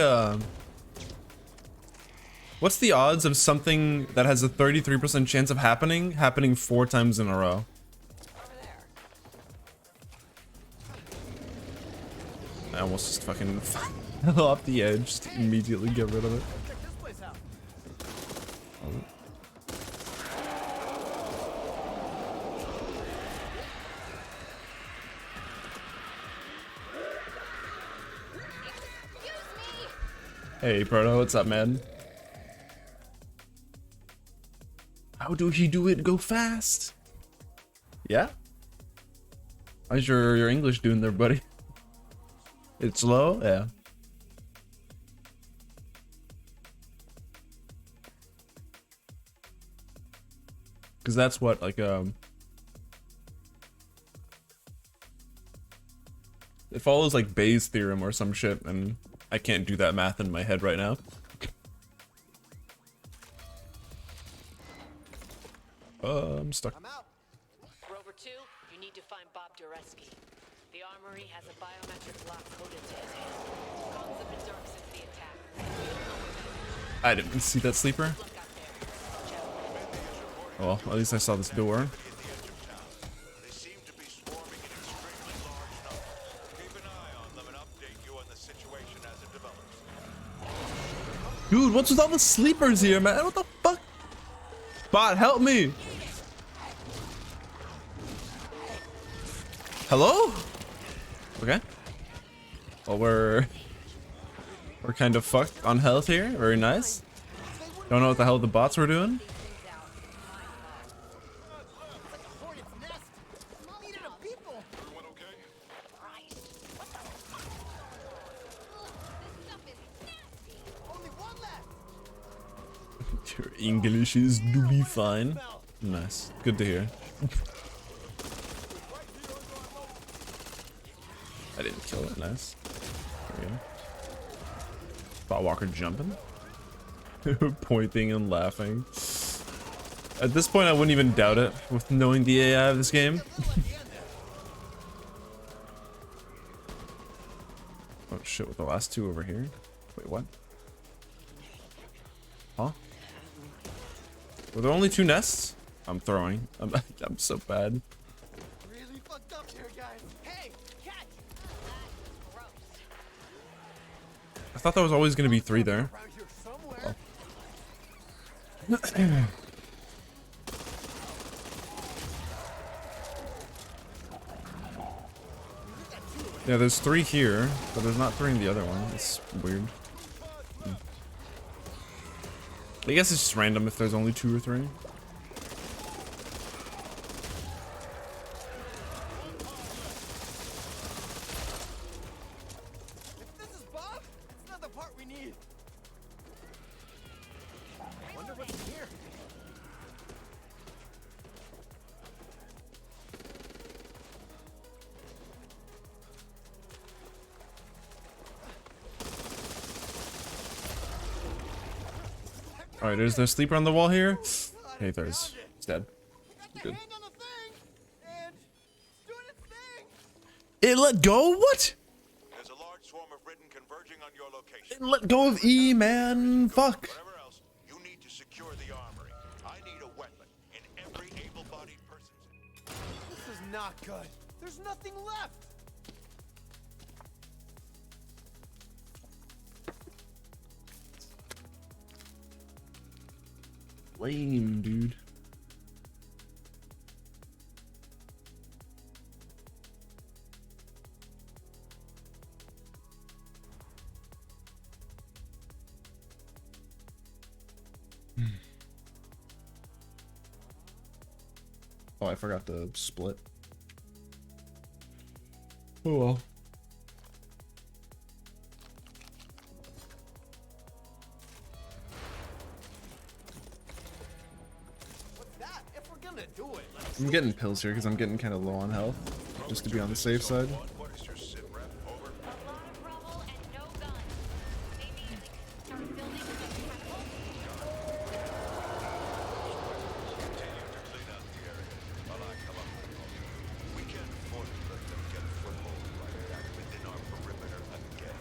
odds of something that has a 33% chance of happening 4 times in a row? I almost just fucking fell off the edge to immediately get rid of it. Check this place out. Hey, Proto, what's up, man? How do he do it? Go fast. Yeah? How's your English doing there, buddy? It's slow? Yeah. Cause that's what, like, it follows like Bayes' theorem or some shit, and I can't do that math in my head right now. I'm stuck. I'm out. Rover 2, you need to find Bob Dureski. The armory has a biometric lock coded to his hand. Comms have been dark since the attack. You don't know what I didn't see that sleeper. luck out there. Watch out. Well, at least I saw this door. They seem to be swarming in extremely large numbers. Keep an eye on them and update you on the situation as it develops. Dude, what's with all the sleepers here, man? What the fuck? Bot, help me! Hello? Okay. Well, we're kind of fucked on health here. Very nice. Don't know what the hell the bots were doing. Hornet's nest. Needed a people. Everyone okay? Only one left. Your English is doobly fine. Nice. Good to hear. I didn't kill it. Nice. There we go. Bot Walker jumping. Pointing and laughing. At this point, I wouldn't even doubt it with knowing the AI of this game. Oh shit, with the last two over here. Wait, what? Huh? Were there only 2 nests? I'm throwing. I'm so bad. Really fucked up here, guys. Hey, cat. I thought there was always gonna be 3 there. Around here somewhere. Yeah, there's 3 here, but there's not 3 in the other one. It's weird. I guess it's just random if there's only 2 or 3. If this is Bob, it's not the part we need. Wonder what's in here. Alright, is there a sleeper on the wall here? Hey, there's. It's dead. Got the Good. hand on the thing, and it's doing its thing. It let go? What? There's a large swarm of Ridden converging on your location. It let go of E, man. Fuck. Whatever else, you need to secure the armory. I need a weapon in every able-bodied person's. This is not good. There's nothing left. Lame, dude. Oh, I forgot to split. Oh well. What's that? If we're gonna do it, let's I'm getting pills here because I'm getting kind of low on health, just to be on the safe side. What is your sit rep? Over. A lot of rubble and no guns. Maybe like start building a catapult? Continue to clean out the area while I come up with a call. We can't afford to let them get a foothold like that within our perimeter again.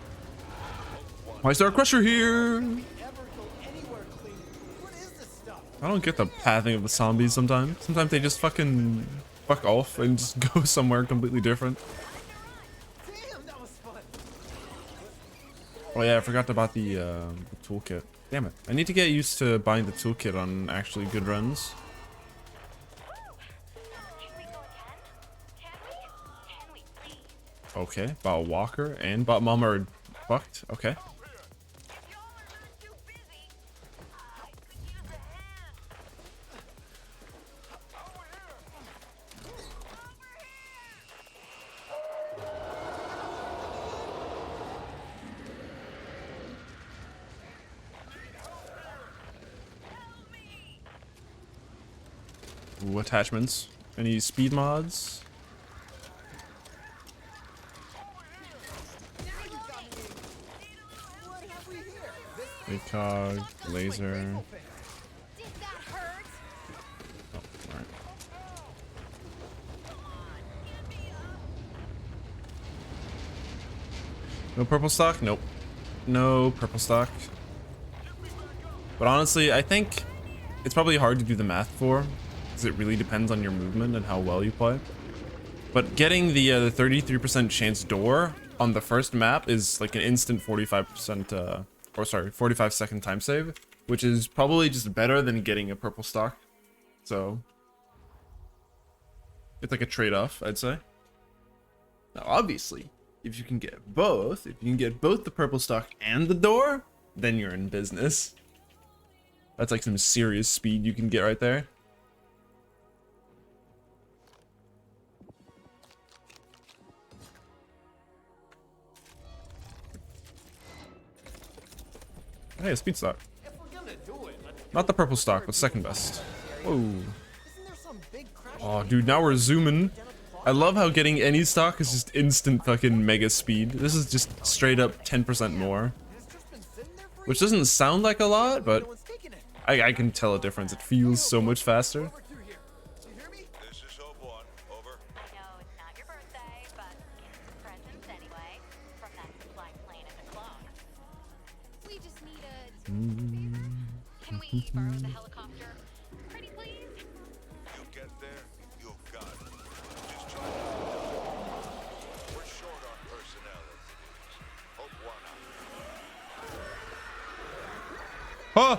Why is there a crusher here? Ever go anywhere clean? What is this stuff? I don't get the pathing of the zombies sometimes. Sometimes they just fucking fuck off and just go somewhere completely different. Damn, that was fun. Oh yeah, I forgot about the toolkit. Damn it. I need to get used to buying the toolkit on actually good runs. Can we go again? Can we? Can we please? Okay, bought Walker and bought Mama are fucked. Okay. If y'all are not too busy, I could use a hand. Over here. Ooh, attachments. Any speed mods? What have we here? ACOG, laser. Did that hurt? Oh, alright. No purple stock? Nope. No purple stock. But honestly, I think it's probably hard to do the math for, because it really depends on your movement and how well you play. But getting the 33% chance door on the first map is like an instant 45%, 45-second time save, which is probably just better than getting a purple stock. So it's like a trade-off, I'd say. Now, obviously, if you can get both, the purple stock and the door, then you're in business. That's like some serious speed you can get right there. Hey, a speed stock. If we're gonna do it, let's Not the purple stock, but second best. Whoa. Isn't there some big crash? Oh, dude, now we're zooming. I love how getting any stock is just instant fucking mega speed. This is just straight up 10% more. It's just been sitting there for Which doesn't sound like a lot, but no one's taking it. I can tell a difference. It feels so much faster. Over through here. You hear me? This is Hope One. Over. I know it's not your birthday, but get some presents anyway from that supply plane at the clock. We just need a. Can we borrow the helicopter? Pretty please? You get there, you've got it. Just try to. We're short on personnel as it is. Hope One out. Huh!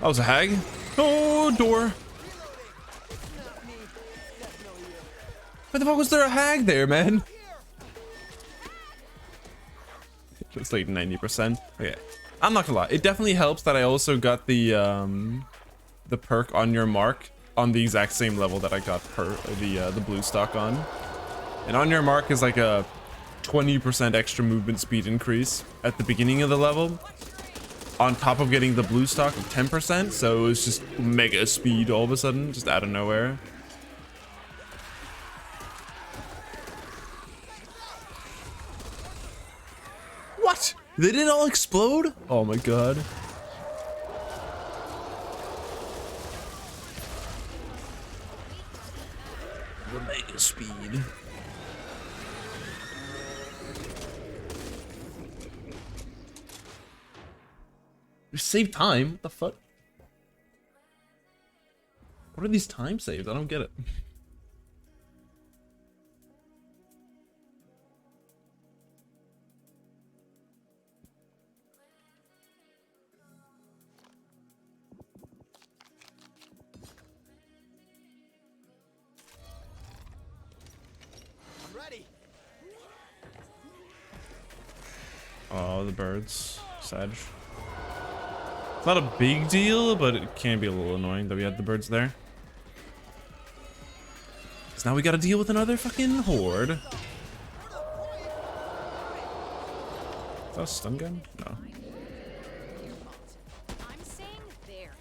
That was a hag. Oh, door. Why the fuck was there a hag there, man? It's like 90%. Okay. I'm not gonna lie. It definitely helps that I also got the perk on your mark on the exact same level that I got the blue stock on. And on your mark is like a 20% extra movement speed increase at the beginning of the level, on top of getting the blue stock of 10%, so it was just mega speed all of a sudden, just out of nowhere. What? They didn't all explode? Oh my god. The mega speed. Save time? What the fuck? What are these time saves? I don't get it. I'm ready. Oh, the birds. Sag. It's not a big deal, but it can be a little annoying that we had the birds there. Because now we gotta deal with another fucking horde. Is that a stun gun? No. I'm saying theirs.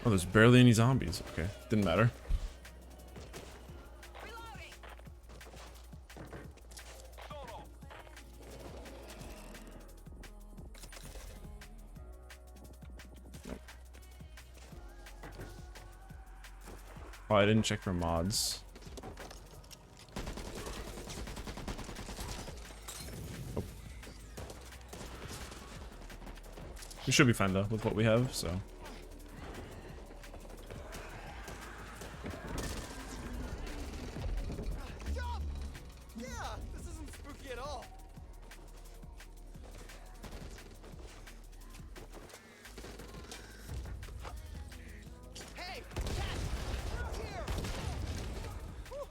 Oh, there's barely any zombies. Okay, didn't matter. Oh, I didn't check for mods. We should be fine though with what we have, so. Jump! Yeah, this isn't spooky at all. Hey, cat! Here! Whew,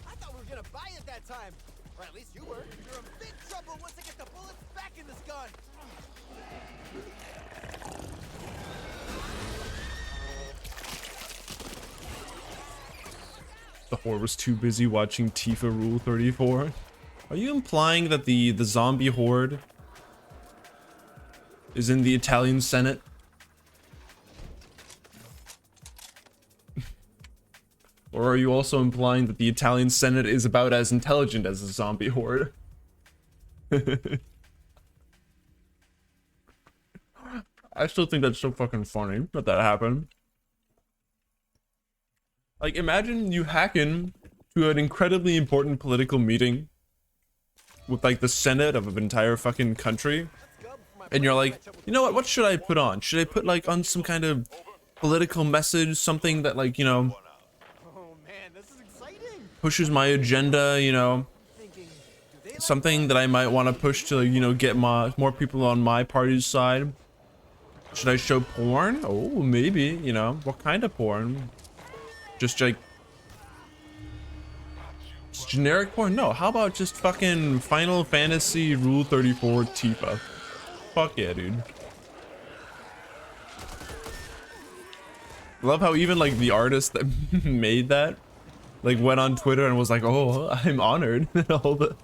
I thought we were gonna buy it that time. Or at least you were. You're in big trouble once I get the bullets back in this gun. The horde was too busy watching Tifa Rule 34. Are you implying that the zombie horde is in the Italian Senate? Or are you also implying that the Italian Senate is about as intelligent as the zombie horde? I still think that's so fucking funny that that happened. Like, imagine you hack in to an incredibly important political meeting with, like, the Senate of an entire fucking country. And you're like, you know what should I put on? Should I put, like, on some kind of political message? Something that, like, you know, Oh man, this is exciting. pushes my agenda, you know? Thinking, do they Something that I might want to push to, you know, get more people on my party's side. Should I show porn? Oh, maybe, you know. What kind of porn? Just like just generic porn? No, how about just fucking Final Fantasy Rule 34 Tifa? Fuck yeah, dude. Love how even like the artist that made that like went on Twitter and was like, oh, I'm honored that all the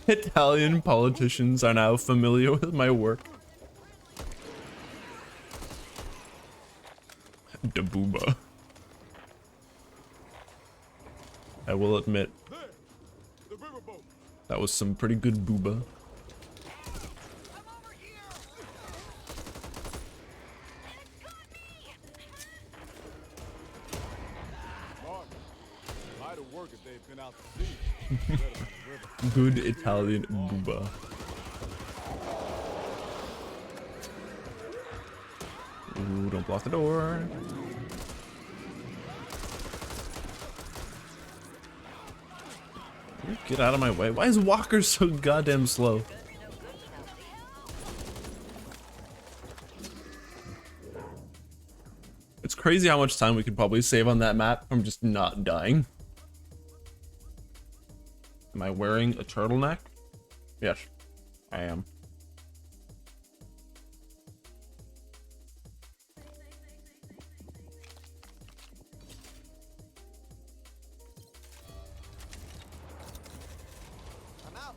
Italian politicians are now familiar with my work. Dabooba. I will admit, that was some pretty good booba. Good Italian booba. Ooh, don't block the door. Get out of my way. Why is Walker so goddamn slow? It's crazy how much time we could probably save on that map from just not dying. Am I wearing a turtleneck? Yes, I am. I'm out.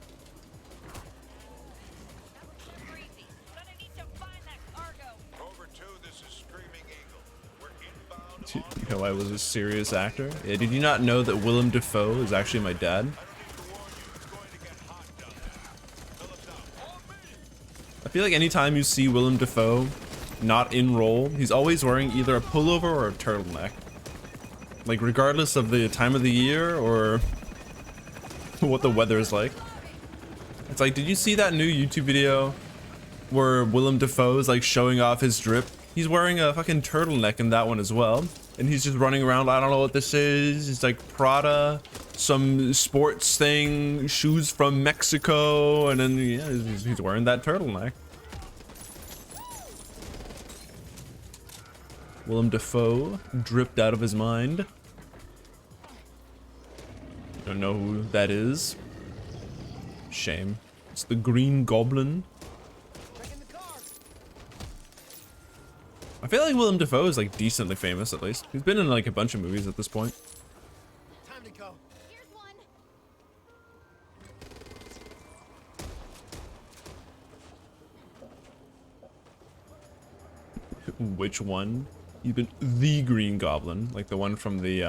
Crazy, but I need to find that cargo. Over 2, this is Screaming Eagle. We're inbound Dude, on you know I was a serious actor. Yeah, did you not know that Willem Dafoe is actually my dad? I feel like anytime you see Willem Dafoe not in role, he's always wearing either a pullover or a turtleneck. Like regardless of the time of the year or what the weather is like. It's like, did you see that new YouTube video where Willem Dafoe is like showing off his drip? He's wearing a fucking turtleneck in that one as well. And he's just running around, I don't know what this is. It's like Prada, some sports thing, shoes from Mexico, and then yeah, he's wearing that turtleneck. Willem Dafoe dripped out of his mind. Don't know who that is. Shame. It's the Green Goblin. Checking the car. I feel like Willem Dafoe is like decently famous at least. He's been in like a bunch of movies at this point. Time to go. Here's one. Which one? Even the Green Goblin, like the one from the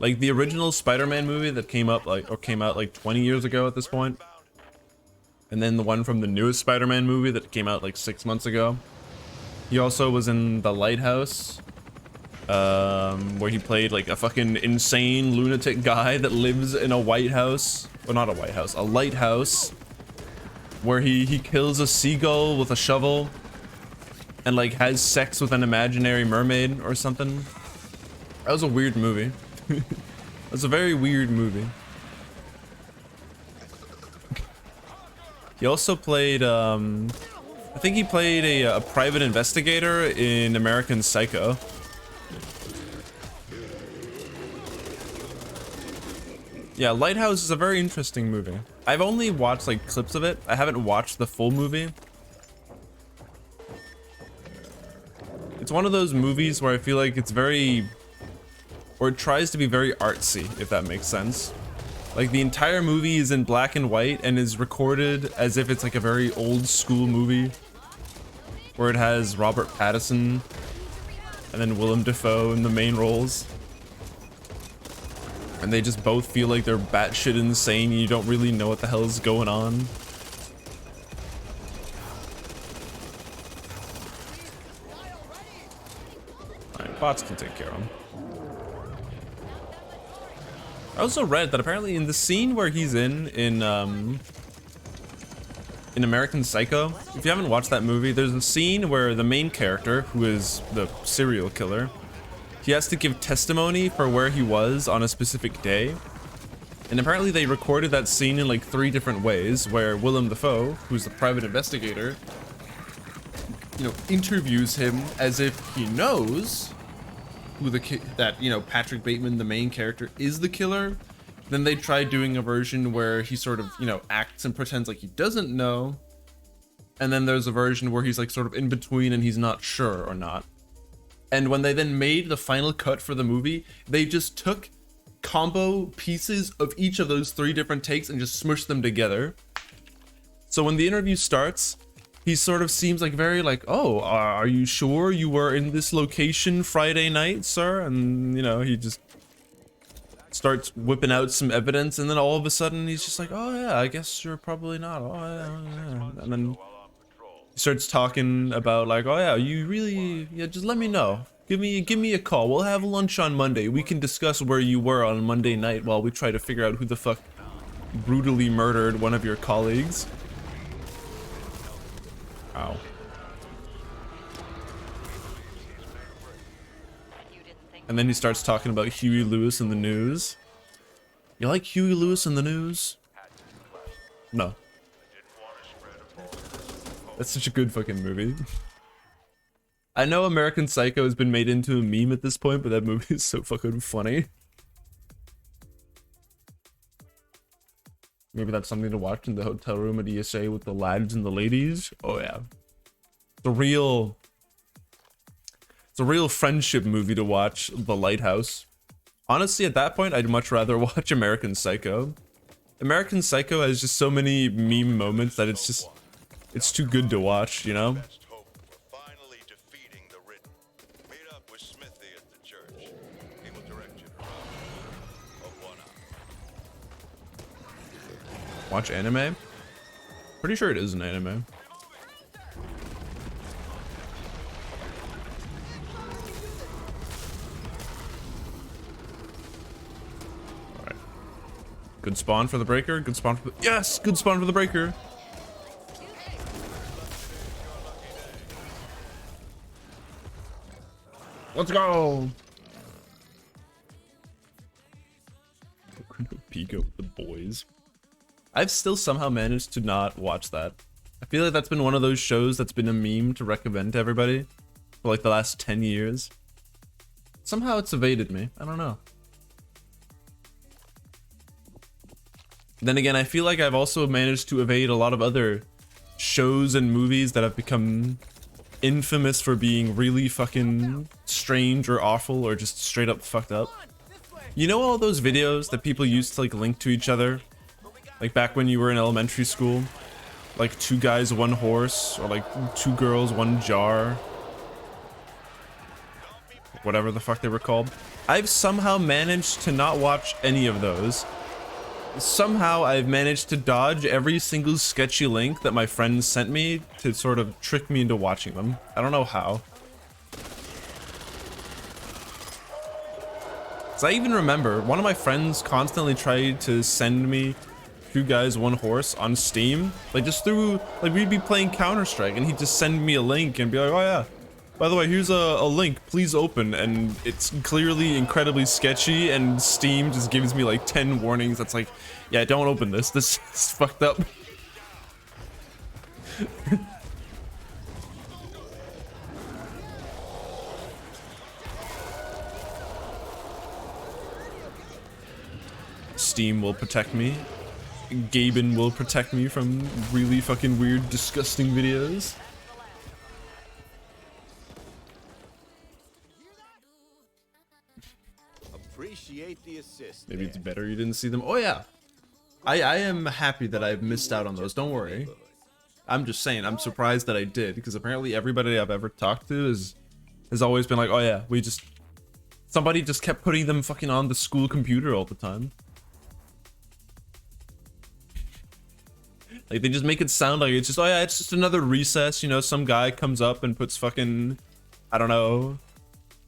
like the original Spider-Man movie that came out like 20 years ago at this point. And then the one from the newest Spider-Man movie that came out like 6 months ago. He also was in The Lighthouse, where he played like a fucking insane lunatic guy that lives in a White House, or not a White House, a lighthouse, where he kills a seagull with a shovel. and like has sex with an imaginary mermaid or something. That was a weird movie. It was a very weird movie. He also played, I think he played a private investigator in American Psycho. Yeah, Lighthouse is a very interesting movie. I've only watched like clips of it. I haven't watched the full movie. It's one of those movies where I feel like it's very, or it tries to be very artsy, if that makes sense. Like the entire movie is in black and white and is recorded as if it's like a very old school movie where it has Robert Pattinson and then Willem Dafoe in the main roles. And they just both feel like they're batshit insane and you don't really know what the hell is going on. Alright, bots can take care of him. I also read that apparently in the scene where he's in American Psycho, if you haven't watched that movie, there's a scene where the main character, who is the serial killer, he has to give testimony for where he was on a specific day. And apparently they recorded that scene in like 3 different ways, where Willem Dafoe, who's the private investigator, you know, interviews him as if he knows who that, you know, Patrick Bateman, the main character, is the killer. Then they tried doing a version where he sort of, you know, acts and pretends like he doesn't know. And then there's a version where he's like sort of in between and he's not sure or not. And when they then made the final cut for the movie, they just took combo pieces of each of those 3 different takes and just smushed them together. So when the interview starts, he sort of seems like very like, oh, are you sure you were in this location Friday night, sir? And, you know, he just starts whipping out some evidence, and then all of a sudden he's just like, oh yeah, I guess you're probably not. Oh yeah. And then he starts talking about like, oh yeah, you really, yeah, just let me know. Give me a call. We'll have lunch on Monday. We can discuss where you were on Monday night while we try to figure out who the fuck brutally murdered one of your colleagues. Ow. And then he starts talking about Huey Lewis in the News. You like Huey Lewis in the News? No. That's such a good fucking movie. I know American Psycho has been made into a meme at this point, but that movie is so fucking funny. Maybe that's something to watch in the hotel room at ESA with the lads and the ladies. Oh yeah. It's a real friendship movie to watch, The Lighthouse. Honestly, at that point, I'd much rather watch American Psycho. American Psycho has just so many meme moments that it's too good to watch, you know? Best hope for finally defeating the Ridden. Meet up with Smithy at the church. He will direct you to Rob of 1 Eye. Watch anime? Pretty sure it is an anime. Alright. Good spawn for the breaker. Good spawn for the... Yes! Good spawn for the breaker. Let's go! Pico with the boys. I've still somehow managed to not watch that. I feel like that's been one of those shows that's been a meme to recommend to everybody for like the last 10 years. Somehow it's evaded me. I don't know. Then again, I feel like I've also managed to evade a lot of other shows and movies that have become infamous for being really fucking strange or awful or just straight up fucked up. You know all those videos that people used to like link to each other? Like back when you were in elementary school? Like 2 guys, 1 horse, or like 2 girls, 1 jar. Whatever the fuck they were called. I've somehow managed to not watch any of those. Somehow I've managed to dodge every single sketchy link that my friends sent me to sort of trick me into watching them. I don't know how. So I even remember one of my friends constantly tried to send me 2 guys, 1 horse on Steam. Like just through, like we'd be playing Counter-Strike and he'd just send me a link and be like, oh yeah, by the way, here's a link, please open. And it's clearly incredibly sketchy and Steam just gives me like 10 warnings. That's like, yeah, don't open this. This is fucked up. Steam will protect me. Gaben will protect me from really fucking weird, disgusting videos. Appreciate the assist. Maybe it's better you didn't see them. Oh yeah. I am happy that I've missed out on those. Don't worry. I'm just saying, I'm surprised that I did, because apparently everybody I've ever talked to has always been like, oh yeah, somebody just kept putting them fucking on the school computer all the time. Like, they just make it sound like it's just, oh yeah, it's just another recess, you know, some guy comes up and puts fucking, I don't know,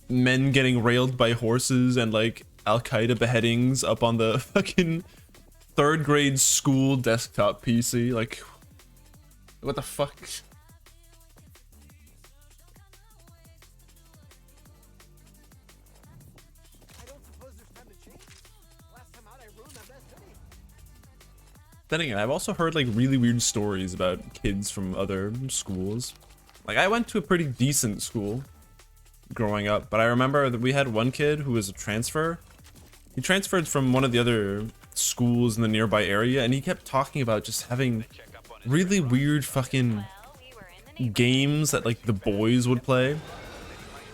men getting railed by horses and like Al-Qaeda beheadings up on the fucking 3rd grade school desktop PC. Like, what the fuck? I don't suppose there's time to change. Last time out, I ruined my best hoodie. Then again, I've also heard like really weird stories about kids from other schools. Like, I went to a pretty decent school growing up, but I remember that we had one kid who was a transfer. He transferred from one of the other schools in the nearby area, and he kept talking about just having really weird fucking games that like the boys would play.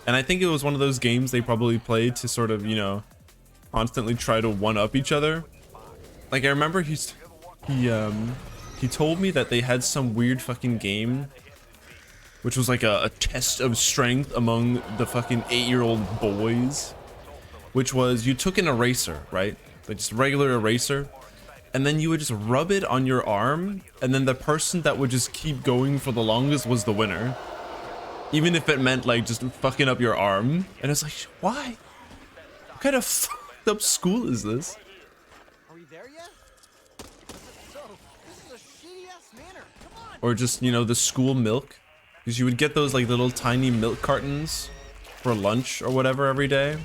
And I think it was one of those games they probably played to sort of, you know, constantly try to one-up each other. Like, I remember he told me that they had some weird fucking game which was like a test of strength among the fucking 8-year-old boys, which was you took an eraser, right? Like just regular eraser, and then you would just rub it on your arm, and then the person that would just keep going for the longest was the winner. Even if it meant like just fucking up your arm. And it's like, why? What kind of fucked up school is this? Are we there yet? So, this is a shitty-ass manor. Come on! Or just, you know, the school milk. Because you would get those like little tiny milk cartons for lunch or whatever every day,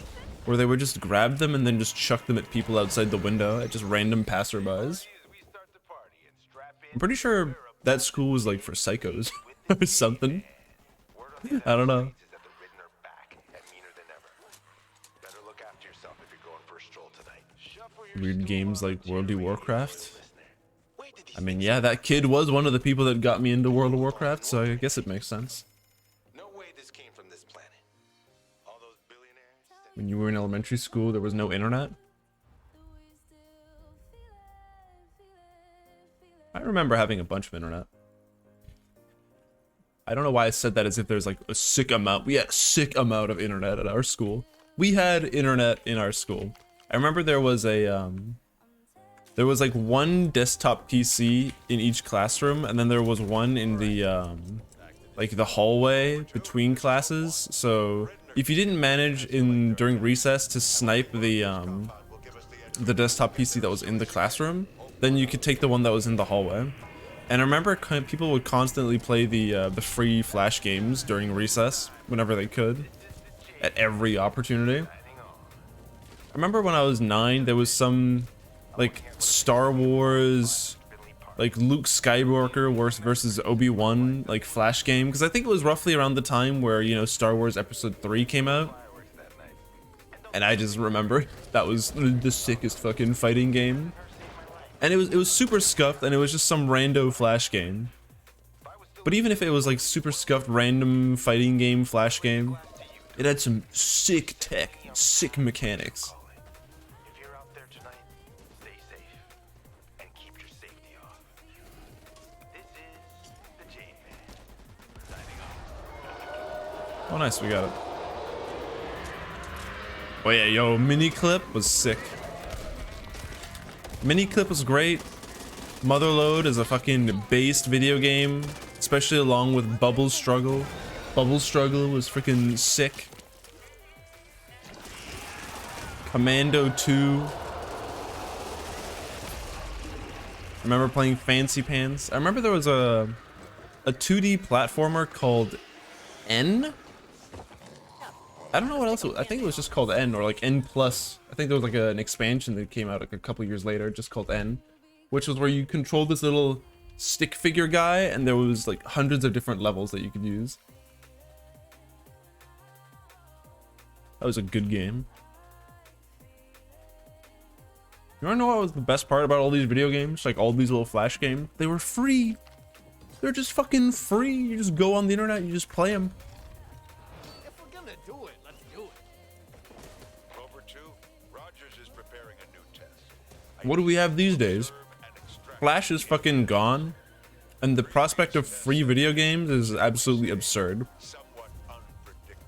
where they would just grab them and then just chuck them at people outside the window, at just random passerbys. I'm pretty sure that school was like for psychos or something. I don't know. Weird games like World of Warcraft. I mean, yeah, that kid was one of the people that got me into World of Warcraft, so I guess it makes sense. When you were in elementary school, there was no internet? I remember having a bunch of internet. I don't know why I said that as if there's like a sick amount. We had a sick amount of internet at our school. We had internet in our school. I remember there was like one desktop PC in each classroom, and then there was one in the like the hallway between classes. So if you didn't manage during recess to snipe the desktop PC that was in the classroom, then you could take the one that was in the hallway. And I remember people would constantly play the free Flash games during recess whenever they could, at every opportunity. I remember when I was 9, there was some like Star Wars, like Luke Skywalker versus Obi-Wan like Flash game, because I think it was roughly around the time where, you know, Star Wars Episode 3 came out. And I just remember that was the sickest fucking fighting game. And it was super scuffed, and it was just some rando Flash game. But even if it was like super scuffed random fighting game Flash game, it had some sick tech, sick mechanics. Oh nice, we got it. Oh yeah, yo, Miniclip was sick. Miniclip was great. Motherload is a fucking based video game, especially along with Bubble Struggle. Bubble Struggle was freaking sick. Commando 2. remember playing Fancy Pants. I remember there was a 2D platformer called N. I don't know what else. I think it was just called N, or like N plus. I think there was like an expansion that came out like a couple years later, just called N, which was where you controlled this little stick figure guy, and there was like hundreds of different levels that you could use. That was a good game. You wanna know what was the best part about all these video games? Like all these little Flash games? They were free. They're just fucking free. You just go on the internet, you just play them. If we're gonna do it, let's do it. Rover 2, Rogers is preparing a new test. What do we have these days? Flash is fucking gone, and the prospect of free video games is absolutely absurd. Somewhat unpredictable.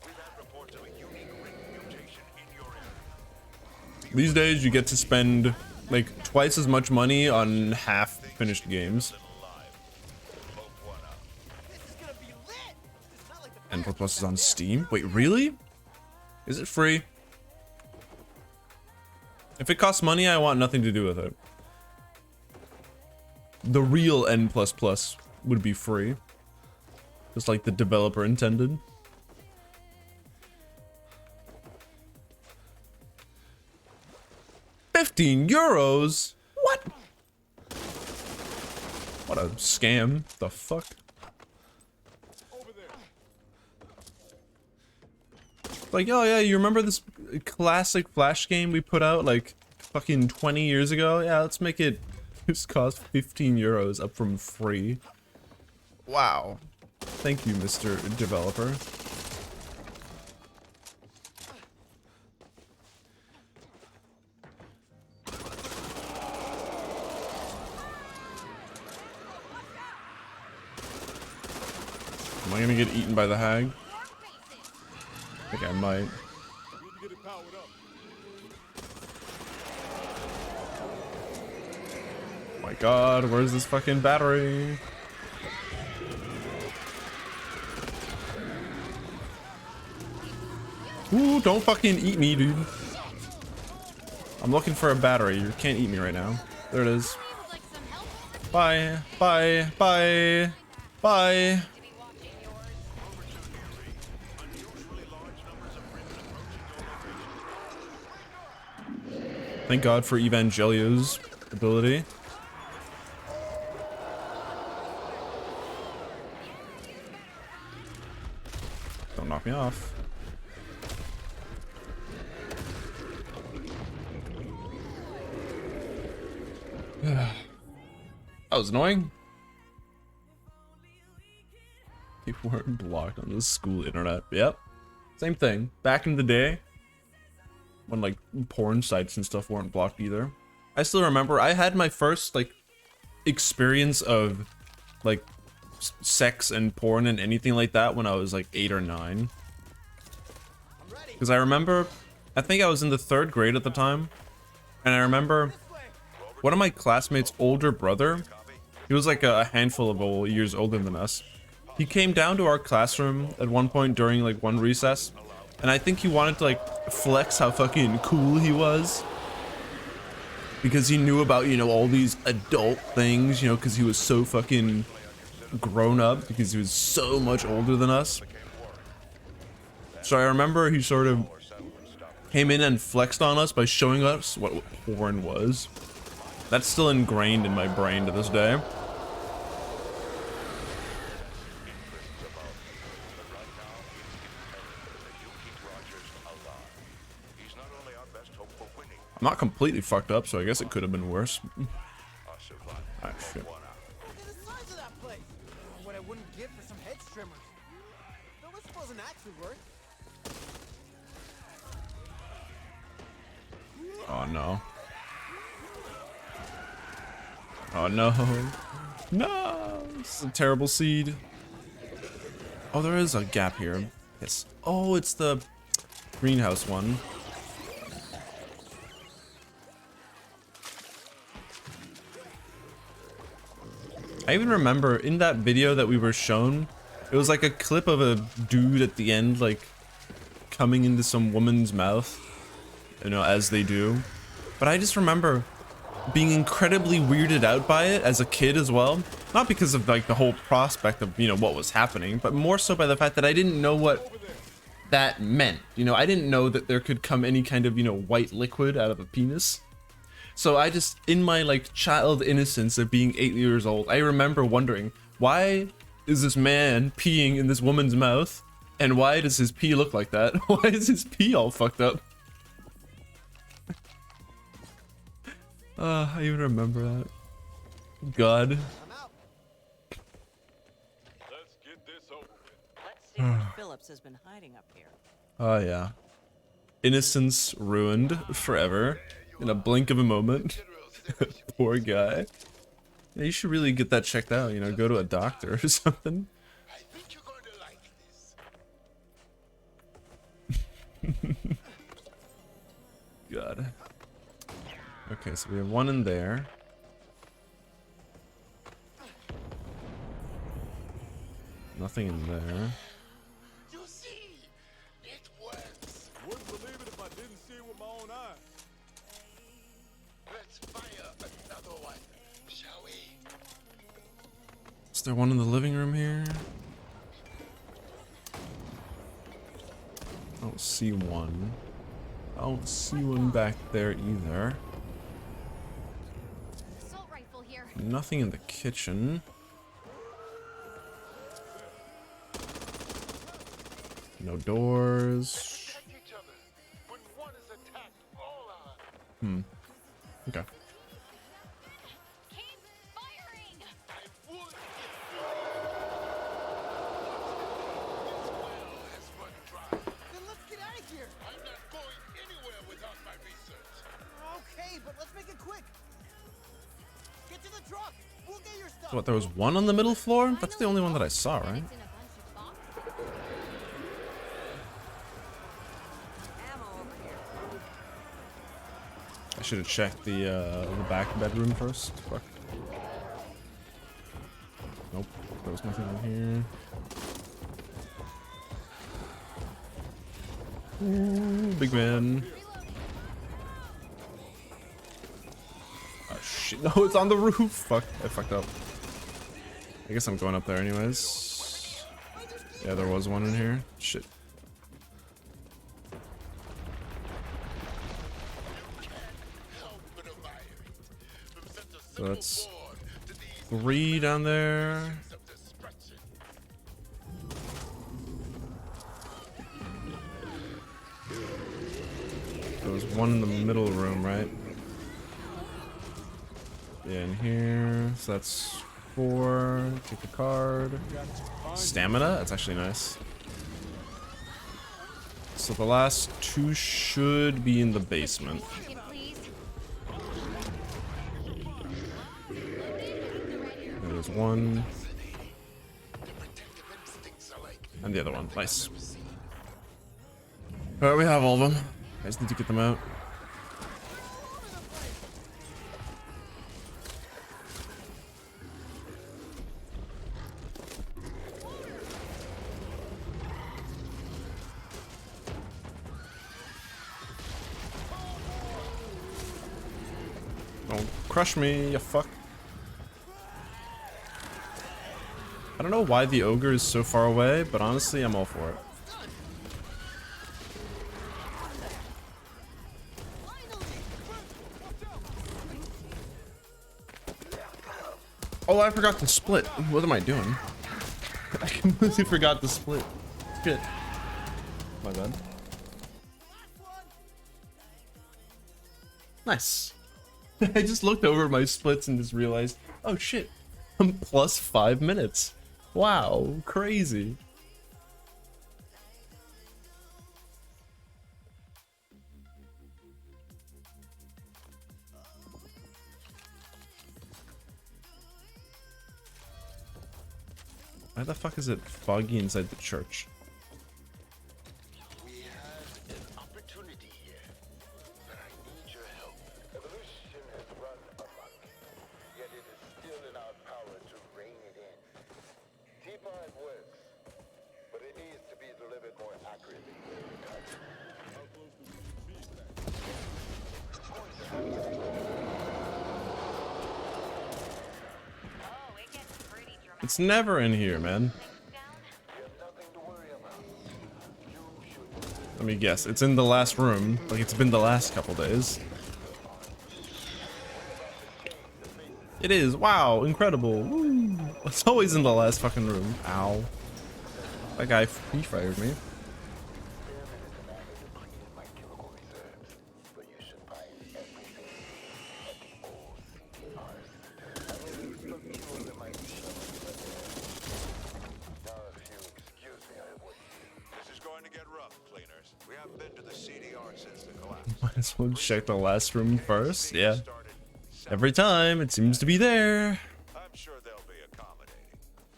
We've had reports of a unique written mutation in your area. These days you get to spend like twice as much money on half finished games. This is gonna be lit. It's not like the N++ is on Steam? Wait, really? Is it free? If it costs money, I want nothing to do with it. The real N++ would be free. Just like the developer intended. €15? What? What a scam. The fuck? Like, oh yeah, you remember this classic Flash game we put out like fucking 20 years ago? Yeah, let's make it just cost €15 up from free. Wow. Thank you, Mr. Developer. Am I gonna get eaten by the hag? I think I might. Oh my god, where's this fucking battery? Ooh, don't fucking eat me, dude. I'm looking for a battery. You can't eat me right now. There it is. Bye. Bye. Bye. Bye. Thank God for Evangelio's ability. Don't knock me off. That was annoying. People weren't blocked on the school internet. Yep. Same thing. Back in the day, when like porn sites and stuff weren't blocked either. I still remember I had my first like experience of like sex and porn and anything like that when I was like 8 or 9. Because I remember, I think I was in the 3rd grade at the time, and I remember one of my classmates' older brother, he was like a handful of years older than us. He came down to our classroom at one point during like one recess, and I think he wanted to like flex how fucking cool he was. Because he knew about, you know, all these adult things, you know, because he was so fucking grown up, because he was so much older than us. So I remember he sort of came in and flexed on us by showing us what porn was. That's still ingrained in my brain to this day. I'm not completely fucked up, so I guess it could have been worse. Ah, shit. Look at the size of that place. What I wouldn't give for some head trimmers. Though this wasn't actually worth. Oh no. Oh no. No! This is a terrible seed. Oh, there is a gap here. Yes. Oh, it's the greenhouse one. I even remember in that video that we were shown, it was like a clip of a dude at the end, like, coming into some woman's mouth, you know, as they do. But I just remember being incredibly weirded out by it as a kid as well. Not because of like the whole prospect of, you know, what was happening, but more so by the fact that I didn't know what that meant. You know, I didn't know that there could come any kind of, you know, white liquid out of a penis. So I just, in my like child innocence of being 8 years old, I remember wondering, why is this man peeing in this woman's mouth? And why does his pee look like that? Why is his pee all fucked up? I even remember that. God. Let's see what Phillips has been hiding up here. Oh yeah. Innocence ruined forever in a blink of a moment. Poor guy. Yeah, you should really get that checked out, you know, go to a doctor or something. I think you're going to like this. God. Okay, so we have one in there. Nothing in there. You see, it works. Wouldn't believe it if I didn't see it with my own eye. Let's fire another one, shall we? Is there one in the living room here? I don't see one. I don't see one back there either. Assault rifle here. Nothing in the kitchen. No doors. Protect each other. When one is attacked, all are. Okay. Keep firing! I would if this well has run dry. Then let's get out of here. I'm not going anywhere without my research. Okay, but let's make it quick. Get to the truck. We'll get your stuff. What, there was one on the middle floor? That's the only one that I saw, right? It's in a bunch of boxes. Ammo over here. I should have checked the back bedroom first. Fuck. Nope, there was nothing in here. Ooh, big man. Oh shit, no, it's on the roof. Fuck, I fucked up. I guess I'm going up there anyways. Yeah, there was one in here. Shit. Help but admire it. From such a So simple that's board to these 3 down there. of destruction. There was one in the middle room, right? Yeah, in here. So that's 4. Take the card. Stamina? That's actually nice. So the last 2 should be in the basement. Ticket, please. There's one. The protective instincts are like And the other one. Nice. Alright, we have all of them. I just need to get them out. Don't crush me, you fuck. I don't know why the ogre is so far away, but honestly, I'm all for it. Oh, I forgot to split. What am I doing? I completely forgot to split. Shit. My bad. Nice. I just looked over my splits and just realized, oh shit, I'm plus 5 minutes. Wow, crazy. Why the fuck is it foggy inside the church? we have an opportunity here, but I need your help. Evolution has run amok, yet it is still in our power to rein it in. T5 works, but it needs to be delivered more accurately. It's never in here, man. Let me guess. It's in the last room, like it's been the last couple days. It is. Wow, incredible. Woo. It's always in the last fucking room. Ow. That guy pre-fired me. Might as well check the last room first. Yeah. Every time it seems to be there.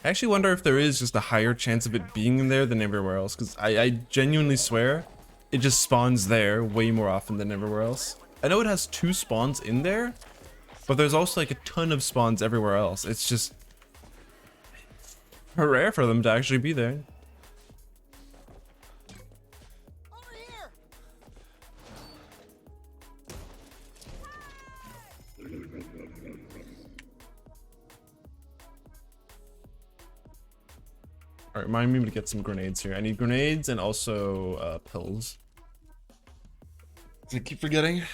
I actually wonder if there is just a higher chance of it being in there than everywhere else, because I genuinely swear it just spawns there way more often than everywhere else. I know it has 2 spawns in there, but there's also like a ton of spawns everywhere else. It's just rare for them to actually be there. Alright, remind me to get some grenades here. I need grenades and also pills. I keep forgetting.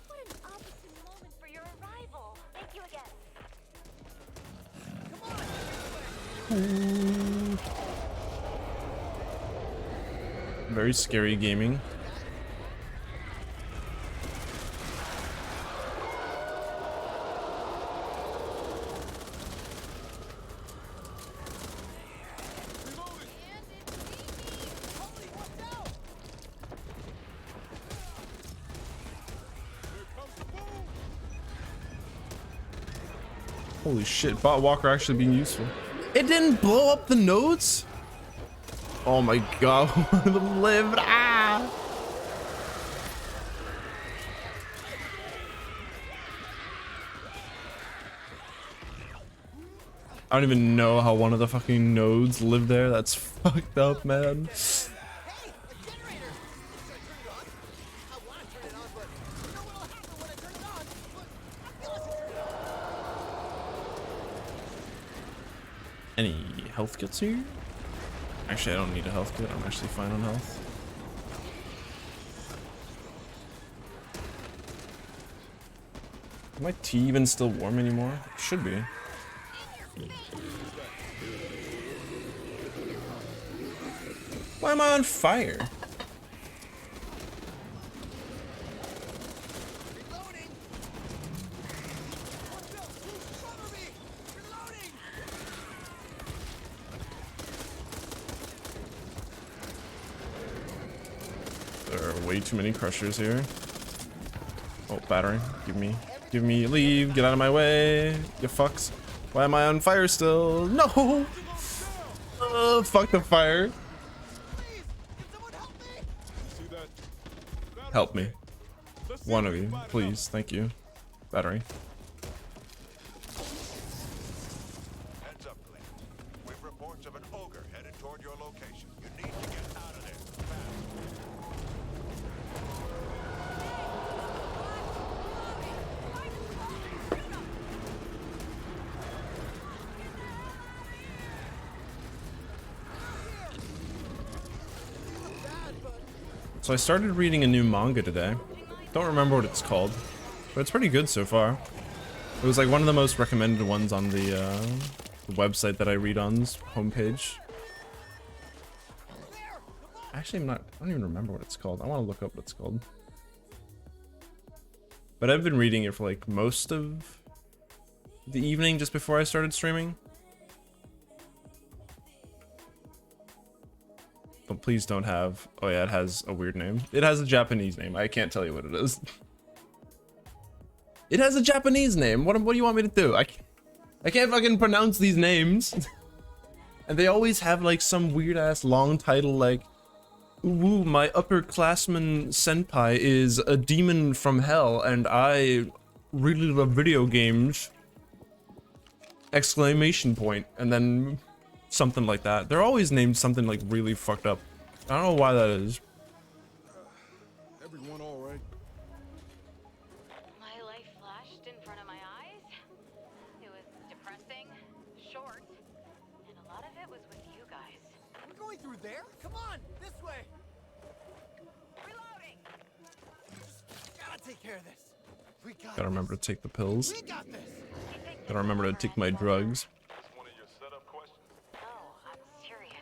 What an opportune moment for your arrival. Thank you again. Very scary gaming. Holy shit, Bot Walker actually being useful. It didn't blow up the nodes? Oh my god, one of them lived. Ah! I don't even know how one of the fucking nodes lived there. That's fucked up, man. Any health kits here? Actually, I don't need a health kit. I'm actually fine on health. Is my tea even still warm anymore? It should be. Why am I on fire? There are way too many crushers here. Oh, battery. Give me leave. Get out of my way. You fucks. Why am I on fire still? No! Fuck the fire. Help me. One of you, please. Thank you. Battery. Heads up, Glenn. We've reports of an ogre headed toward your location. You need to get out of there. So I started reading a new manga today. Don't remember what it's called, but it's pretty good so far. It was like one of the most recommended ones on the website that I read on's homepage. Actually, I don't even remember what it's called. I want to look up what it's called. But I've been reading it for like most of the evening just before I started streaming. But please don't have... Oh yeah, it has a weird name. It has a Japanese name. I can't tell you what it is. It has a Japanese name. What do you want me to do? I can't fucking pronounce these names. And they always have like some weird ass long title like, ooh, my upperclassman senpai is a demon from hell and I really love video games. exclamation point, and then something like that. They're always named something like really fucked up. I don't know why that is. Everyone all right? My life flashed in front of my eyes. It was depressing, short, and a lot of it was with you guys. We're going through there? Come on, this way. Reloading! Gotta take care of this. We got Gotta remember to take the pills. We got this. Gotta remember to take my drugs. One of your setup questions? Oh, I'm serious.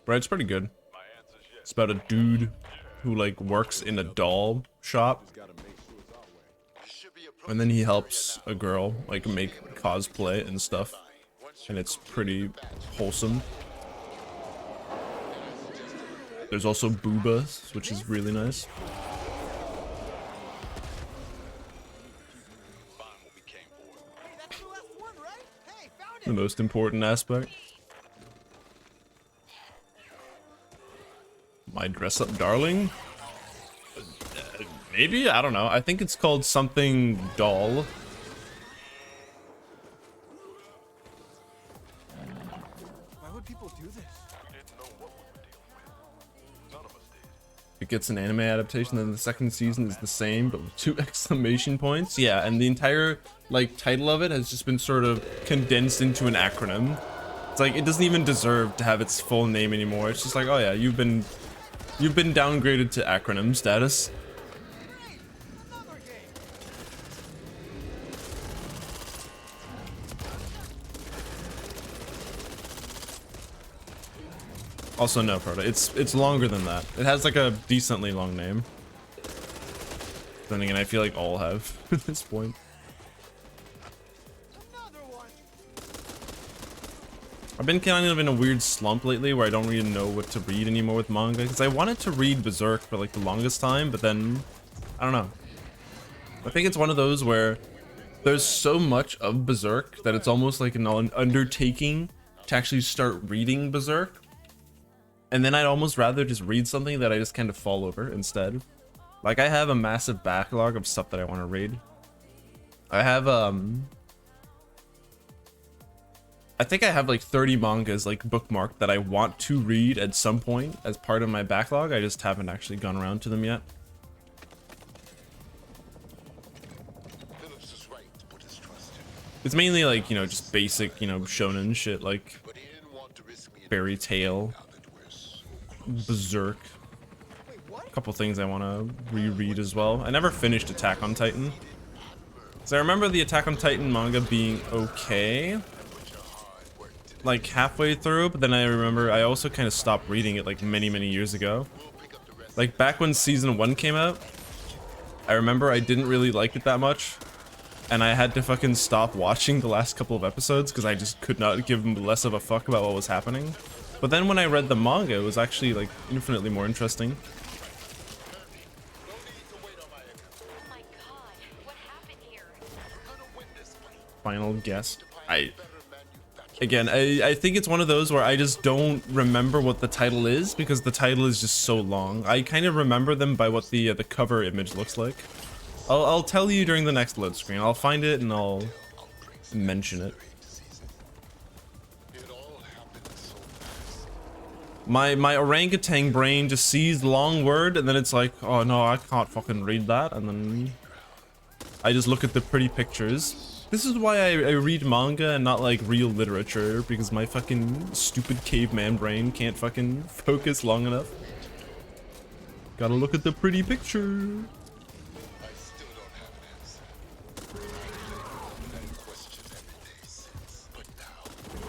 Right, it's pretty good. My answer's yes. It's about a dude who like works in a doll shop, Gotta make sure it's our way. You should be and then he helps a girl like make cosplay and stuff, and it's pretty wholesome. There's also boobas, which is really nice. find what we came for. Hey, that's the last one, right? Hey, found The it. most important aspect. My dress up darling? Maybe? I don't know. I think it's called something doll. Why would people do this? Didn't know what we were dealing with. None of us did. It gets an anime adaptation, then the second season is the same, but with 2 exclamation points. Yeah, and the entire like title of it has just been sort of condensed into an acronym. It's like it doesn't even deserve to have its full name anymore. It's just like, oh yeah, you've been downgraded to acronym status. Hey, another game. Also, no, Proto. It's longer than that. It has like a decently long name. Then again, I feel like all have at this point. Another one. I've been kind of in a weird slump lately where I don't really know what to read anymore with manga, because I wanted to read Berserk for like the longest time, but then I don't know. I think it's one of those where there's so much of Berserk that it's almost like an undertaking to actually start reading Berserk. And then I'd almost rather just read something that I just kind of fall over instead. Like I have a massive backlog of stuff that I want to read. I have I think I have like 30 mangas like bookmarked that I want to read at some point as part of my backlog. I just haven't actually gone around to them yet. Phillips is right to put his trust in. It's mainly like, you know, just basic, you know, shonen shit like But he didn't want to risk me. Fairy Tail, Now that we're so close. Berserk. Wait, what? A couple things I want to reread as well. I never finished Attack on Titan. So I remember the Attack on Titan manga being okay, like halfway through, but then I remember I also kind of stopped reading it like many years ago. Like back when season 1 came out, I remember I didn't really like it that much, and I had to fucking stop watching the last couple of episodes because I just could not give less of a fuck about what was happening. But then when I read the manga, it was actually like infinitely more interesting. Oh my god, what happened here? Final guess. Again, I think it's one of those where I just don't remember what the title is because the title is just so long. I kind of remember them by what the cover image looks like. I'll tell you during the next load screen. I'll find it and I'll mention it. My orangutan brain just sees the long word and then it's like, oh no, I can't fucking read that, and then I just look at the pretty pictures. This is why I read manga and not like real literature, because my fucking stupid caveman brain can't fucking focus long enough. Gotta look at the pretty picture. I still don't have an answer. I've had a question every day since. But now,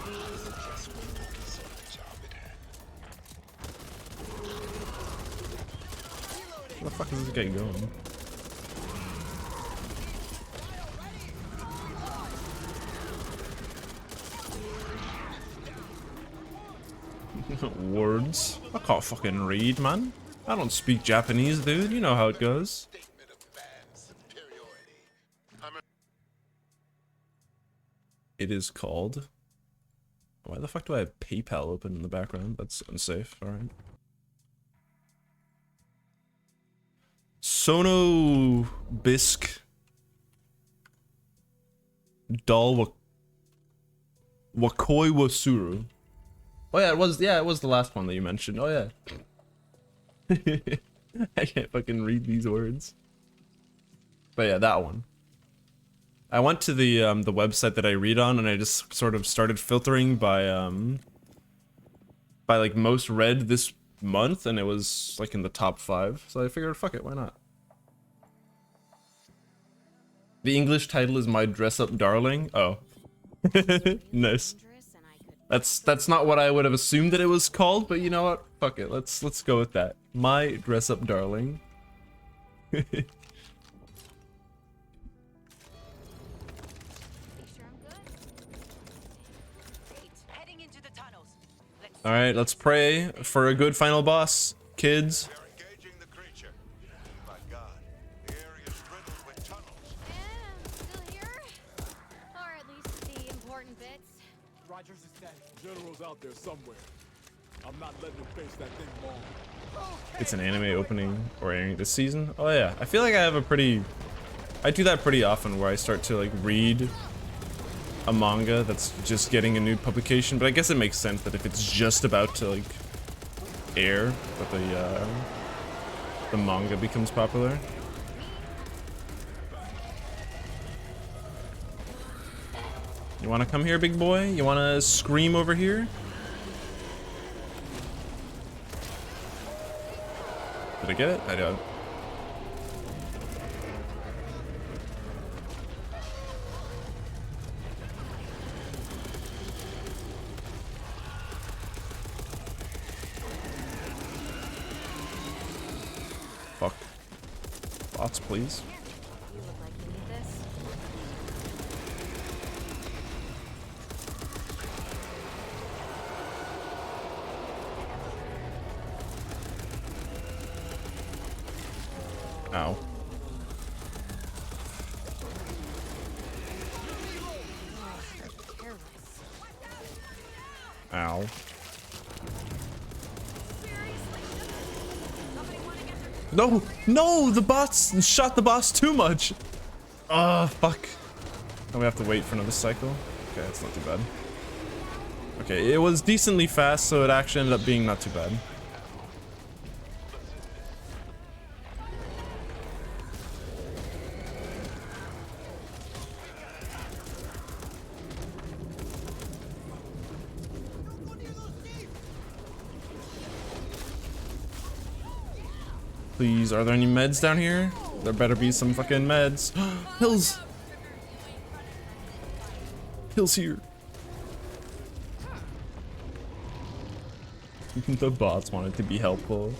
I suggest we focus on the job at hand. Where the fuck is this guy going? Words? I can't fucking read, man. I don't speak Japanese, dude. You know how it goes. Statement of man's superiority. It is called... Why the fuck do I have PayPal open in the background? That's unsafe. Alright. Sono Bisque Dalwa Wakoi Wasuru. Oh yeah, it was the last one that you mentioned. Oh yeah. I can't fucking read these words. But yeah, that one. I went to the website that I read on, and I just sort of started filtering by like most read this month, and it was like in the top 5. So I figured, fuck it, why not? The English title is My Dress Up Darling. Oh. Nice. That's not what I would have assumed that it was called, but you know what? Fuck it. Let's go with that. My Dress Up Darling. All right, let's pray for a good final boss, kids. They're engaging the creature. My God, the area's riddled with tunnels. Still here? Or at least the important bits. Rogers is dead. General's out there somewhere. I'm not letting him face that thing long. It's an anime opening or airing this season. Oh yeah, I feel like I do that pretty often, where I start to like read a manga that's just getting a new publication, but I guess it makes sense that if it's just about to like air, that the manga becomes popular. You wanna come here, big boy? You wanna scream over here? Did I get it? I did. Fuck. Bots, please. You look like you need this. Ow. Careless. Ow. No! No! The bots shot the boss too much! Ah, fuck. And we have to wait for another cycle? Okay, that's not too bad. Okay, it was decently fast, so it actually ended up being not too bad. Please, are there any meds down here? There better be some fucking meds. Hills! Hills here. The bots wanted to be helpful.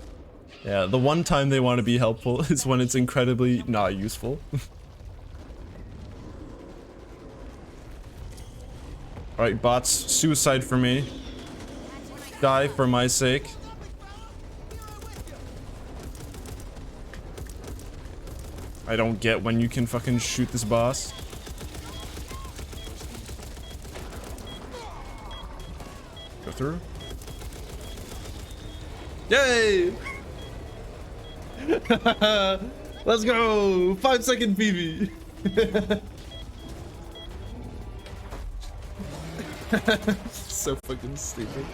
Yeah, the one time they want to be helpful is when it's incredibly not useful. Alright, bots, suicide for me. Die for my sake. I don't get when you can fucking shoot this boss. Go through. Yay! Let's go! 5-second PB. So fucking stupid.